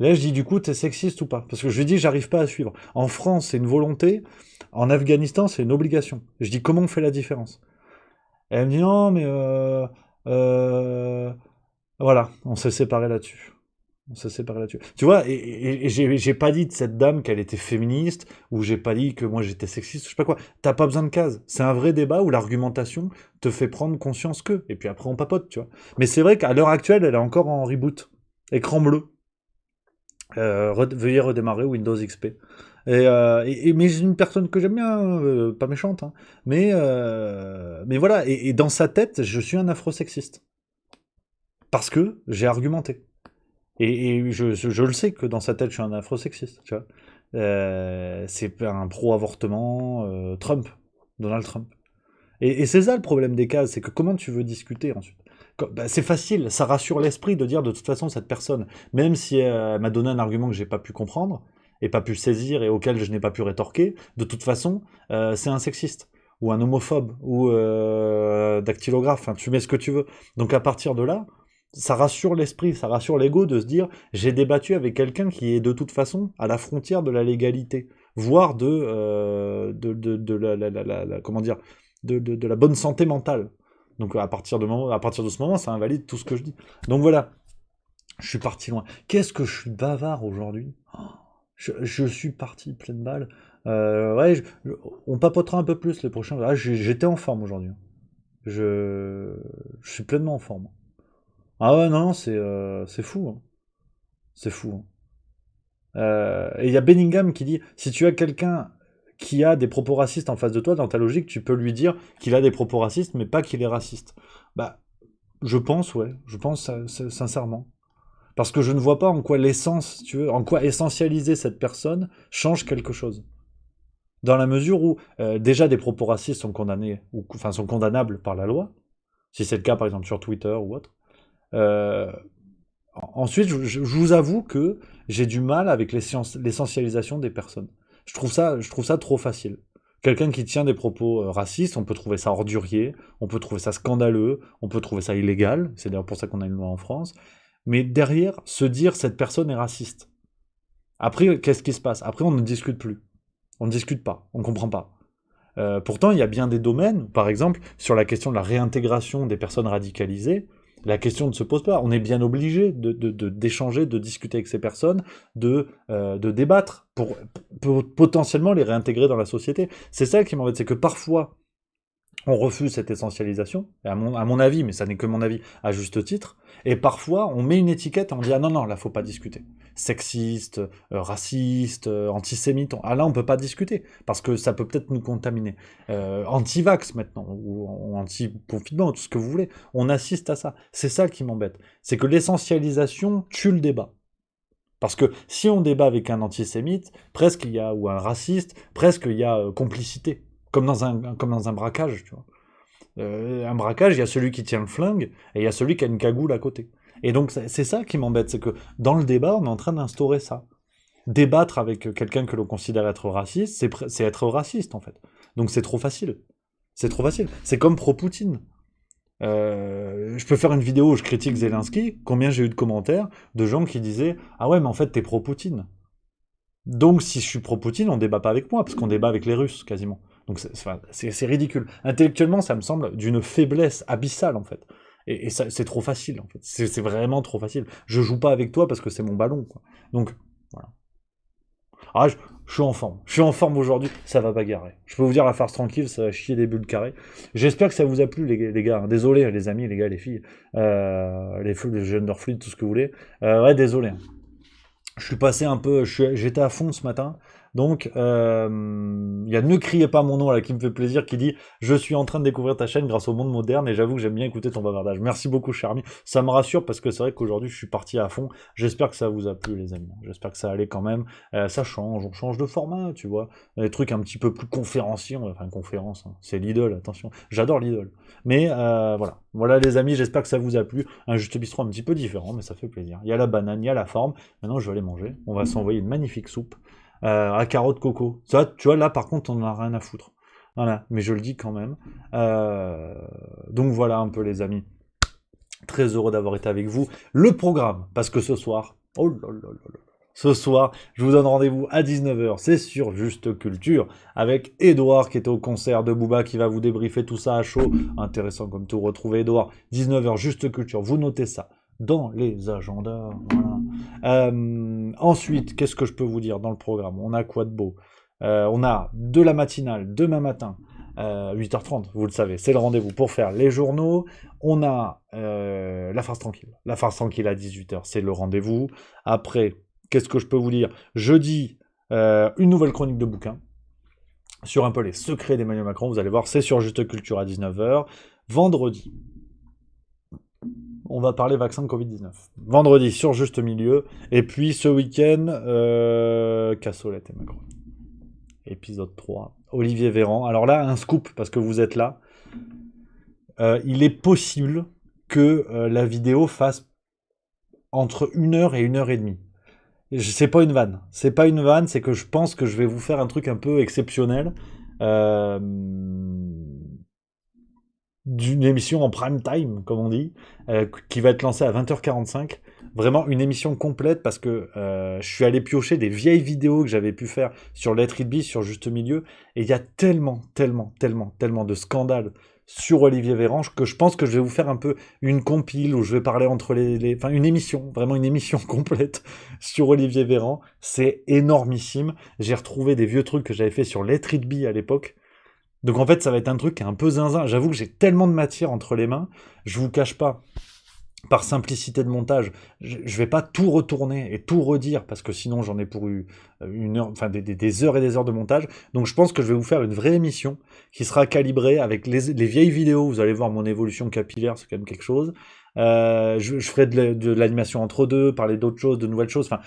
Là, je dis, du coup, t'es sexiste ou pas? Parce que je lui dis, j'arrive pas à suivre. En France, c'est une volonté. En Afghanistan, c'est une obligation. Je dis, comment on fait la différence? Elle me dit, non, mais voilà, on s'est séparés là-dessus. On s'est séparés là-dessus. Tu vois, et j'ai pas dit de cette dame qu'elle était féministe, ou j'ai pas dit que moi j'étais sexiste, je sais pas quoi. T'as pas besoin de cases. C'est un vrai débat où l'argumentation te fait prendre conscience que. Et puis après, on papote, tu vois. Mais c'est vrai qu'à l'heure actuelle, elle est encore en reboot. Écran bleu. Veuillez redémarrer Windows XP. Mais c'est une personne que j'aime bien, pas méchante, hein. Mais voilà, et dans sa tête, je suis un afrosexiste. Parce que j'ai argumenté. Et je le sais que dans sa tête, je suis un afrosexiste, tu vois. C'est un pro-avortement, Donald Trump. Et c'est ça le problème des cases, c'est que comment tu veux discuter ensuite? Bah, c'est facile, ça rassure l'esprit de dire de toute façon cette personne, même si elle m'a donné un argument que j'ai pas pu comprendre, et pas pu saisir, et auquel je n'ai pas pu rétorquer, de toute façon, c'est un sexiste, ou un homophobe, ou dactylographe, enfin, tu mets ce que tu veux. Donc à partir de là, ça rassure l'esprit, ça rassure l'ego de se dire j'ai débattu avec quelqu'un qui est de toute façon à la frontière de la légalité, voire de comment dire, de la bonne santé mentale. Donc à partir de ce moment, ça invalide tout ce que je dis. Donc voilà, je suis parti loin. Qu'est-ce que je suis bavard aujourd'hui? Je suis parti pleine balle. Ouais, on papotera un peu plus les prochains. Ah, j'étais en forme aujourd'hui. Je suis pleinement en forme. Ah ouais, non, c'est fou, hein. C'est fou, hein. Et il y a Bellingham qui dit, si tu as quelqu'un qui a des propos racistes en face de toi, dans ta logique, tu peux lui dire qu'il a des propos racistes, mais pas qu'il est raciste. Bah, Je pense, ouais. Je pense sincèrement. Parce que je ne vois pas en quoi l'essence, si tu veux, en quoi essentialiser cette personne change quelque chose. Dans la mesure où, déjà, des propos racistes sont condamnés, ou enfin sont condamnables par la loi, si c'est le cas par exemple sur Twitter ou autre. Euh, Ensuite, je vous avoue que j'ai du mal avec l'essentialisation des personnes. Je trouve ça trop facile. Quelqu'un qui tient des propos racistes, on peut trouver ça ordurier, on peut trouver ça scandaleux, on peut trouver ça illégal, c'est d'ailleurs pour ça qu'on a une loi en France, mais derrière, se dire cette personne est raciste. Après, qu'est-ce qui se passe? Après, on ne discute plus. On ne discute pas, on ne comprend pas. Pourtant, il y a bien des domaines, par exemple, sur la question de la réintégration des personnes radicalisées, la question ne se pose pas. On est bien obligé d'échanger, de discuter avec ces personnes, de débattre pour potentiellement les réintégrer dans la société. C'est ça qui m'embête, c'est que parfois, on refuse cette essentialisation, et à mon avis, mais ça n'est que mon avis, à juste titre, et parfois on met une étiquette et on dit ah non, non, là faut pas discuter. Sexiste, raciste, antisémite, là on peut pas discuter, parce que ça peut peut-être nous contaminer. Anti-vax maintenant, ou anti-confinement, tout ce que vous voulez, on assiste à ça. C'est ça qui m'embête, c'est que l'essentialisation tue le débat. Parce que si on débat avec un antisémite, presque il y a, ou un raciste, presque il y a complicité. Comme dans un braquage, tu vois. Un braquage, il y a celui qui tient le flingue, et il y a celui qui a une cagoule à côté. Et donc, c'est ça qui m'embête, c'est que dans le débat, on est en train d'instaurer ça. Débattre avec quelqu'un que l'on considère être raciste, c'est être raciste, en fait. Donc c'est trop facile. C'est trop facile. C'est comme pro-Poutine. Je peux faire une vidéo où je critique Zelensky, combien j'ai eu de commentaires de gens qui disaient « Ah ouais, mais en fait, t'es pro-Poutine ». Donc si je suis pro-Poutine, on débat pas avec moi, parce qu'on débat avec les Russes, quasiment. Donc c'est ridicule. Intellectuellement, ça me semble d'une faiblesse abyssale, en fait. Et ça, c'est trop facile, en fait. C'est vraiment trop facile. Je joue pas avec toi parce que c'est mon ballon, quoi. Donc, voilà. Ah, je suis en forme. Je suis en forme aujourd'hui, ça va bagarrer. Je peux vous dire la farce tranquille, ça va chier des bulles carrées. J'espère que ça vous a plu, les gars. Désolé, les amis, les gars, les filles. Les gender fluid, tout ce que vous voulez. Ouais, désolé. Je suis passé un peu, j'étais à fond ce matin, donc il y a Ne criez pas mon nom là qui me fait plaisir, qui dit « Je suis en train de découvrir ta chaîne grâce au monde moderne et j'avoue que j'aime bien écouter ton bavardage. » Merci beaucoup, cher ami. Ça me rassure parce que c'est vrai qu'aujourd'hui je suis parti à fond. J'espère que ça vous a plu, les amis. J'espère que ça allait quand même. Ça change, on change de format, tu vois. Des trucs un petit peu plus conférenciers, enfin conférence, hein. C'est Lidl, attention. J'adore Lidl. Mais voilà. Voilà les amis, j'espère que ça vous a plu. Un Juste Bistrot un petit peu différent, mais ça fait plaisir. Il y a la banane, il y a la forme. Maintenant, je vais aller manger. On va s'envoyer une magnifique soupe à carottes coco. Ça, tu vois, là, par contre, on n'en a rien à foutre. Voilà, mais je le dis quand même. Donc voilà un peu les amis. Très heureux d'avoir été avec vous. Le programme, parce que ce soir, oh là là là là. Ce soir, je vous donne rendez-vous à 19h, c'est sur Juste Culture, avec Edouard qui était au concert de Booba, qui va vous débriefer tout ça à chaud. Intéressant comme tout, retrouver Edouard. 19h, Juste Culture, vous notez ça dans les agendas. Voilà. Ensuite, qu'est-ce que je peux vous dire dans le programme? On a quoi de beau? On a de la matinale, demain matin, 8h30, vous le savez, c'est le rendez-vous pour faire les journaux. On a la farce tranquille. La farce tranquille à 18h, c'est le rendez-vous. Après... Qu'est-ce que je peux vous dire? Jeudi, une nouvelle chronique de bouquin sur un peu les secrets d'Emmanuel Macron. Vous allez voir, c'est sur Juste Culture à 19h. Vendredi, on va parler vaccin de Covid-19. Vendredi, sur Juste Milieu. Et puis, ce week-end, Cassolette et Macron. Épisode 3. Olivier Véran. Alors là, un scoop, parce que vous êtes là. Il est possible que la vidéo fasse entre 1h et 1h30. C'est pas une vanne. C'est pas une vanne, c'est que je pense que je vais vous faire un truc un peu exceptionnel. D'une émission en prime time, comme on dit, qui va être lancée à 20h45. Vraiment une émission complète parce que je suis allé piocher des vieilles vidéos que j'avais pu faire sur Let It Be, sur Juste Milieu, et il y a tellement de scandales sur Olivier Véran que je pense que je vais vous faire un peu une compile où je vais parler entre enfin une émission, vraiment une émission complète sur Olivier Véran. C'est énormissime. J'ai retrouvé des vieux trucs que j'avais fait sur Let It Be à l'époque. Donc en fait, ça va être un truc un peu zinzin. J'avoue que j'ai tellement de matière entre les mains. Je vous cache pas par simplicité de montage, je vais pas tout retourner et tout redire, parce que sinon j'en ai pour une heure, enfin des heures et des heures de montage. Donc je pense que je vais vous faire une vraie émission qui sera calibrée avec les vieilles vidéos. Vous allez voir mon évolution capillaire, c'est quand même quelque chose. Je ferai de l'animation entre deux, parler d'autres choses, de nouvelles choses. Enfin,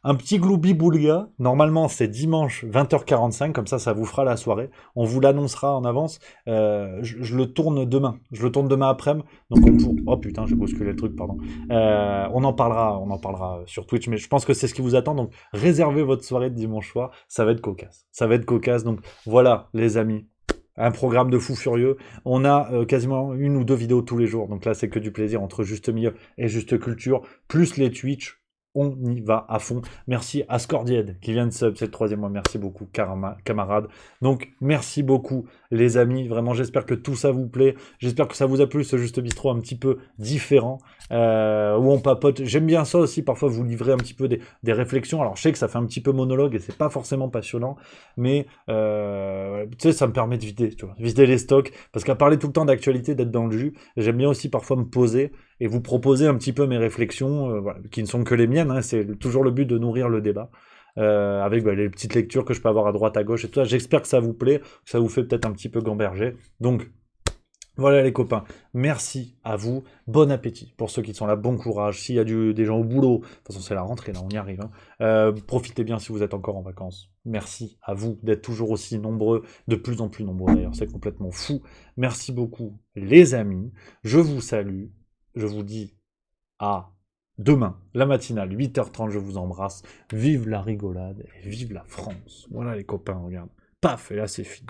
un petit gloubi-boulga. Normalement, c'est dimanche 20h45, comme ça vous fera la soirée. On vous l'annoncera en avance. Je le tourne demain. Je le tourne demain après-midi. Donc oh putain, j'ai bousculé le truc, pardon. On en parlera sur Twitch, mais je pense que c'est ce qui vous attend. Donc réservez votre soirée de dimanche soir. Ça va être cocasse. Ça va être cocasse. Donc voilà, les amis. Un programme de fou furieux. On a quasiment 1 ou 2 vidéos tous les jours. Donc là, c'est que du plaisir entre Juste Milieu et Juste Culture, plus les Twitch. On y va à fond. Merci à Scordied qui vient de sub, c'est le 3e mois. Merci beaucoup, camarade. Donc, merci beaucoup, les amis. Vraiment, j'espère que tout ça vous plaît. J'espère que ça vous a plu, ce Juste Bistrot un petit peu différent, où on papote. J'aime bien ça aussi, parfois, vous livrer un petit peu des réflexions. Alors, je sais que ça fait un petit peu monologue et c'est pas forcément passionnant, mais tu sais, ça me permet de vider les stocks. Parce qu'à parler tout le temps d'actualité, d'être dans le jus, j'aime bien aussi parfois me poser et vous proposer un petit peu mes réflexions, voilà, qui ne sont que les miennes, hein, c'est toujours le but de nourrir le débat, avec les petites lectures que je peux avoir à droite, à gauche et tout ça. J'espère que ça vous plaît, que ça vous fait peut-être un petit peu gamberger. Donc, voilà les copains, merci à vous, bon appétit pour ceux qui sont là, bon courage, s'il y a des gens au boulot, de toute façon c'est la rentrée là, on y arrive, hein. Profitez bien si vous êtes encore en vacances, merci à vous d'être toujours aussi nombreux, de plus en plus nombreux d'ailleurs, c'est complètement fou, merci beaucoup les amis, je vous salue, je vous dis à demain, la matinale, 8h30, je vous embrasse, vive la rigolade et vive la France, voilà les copains, regarde, paf, et là c'est fini.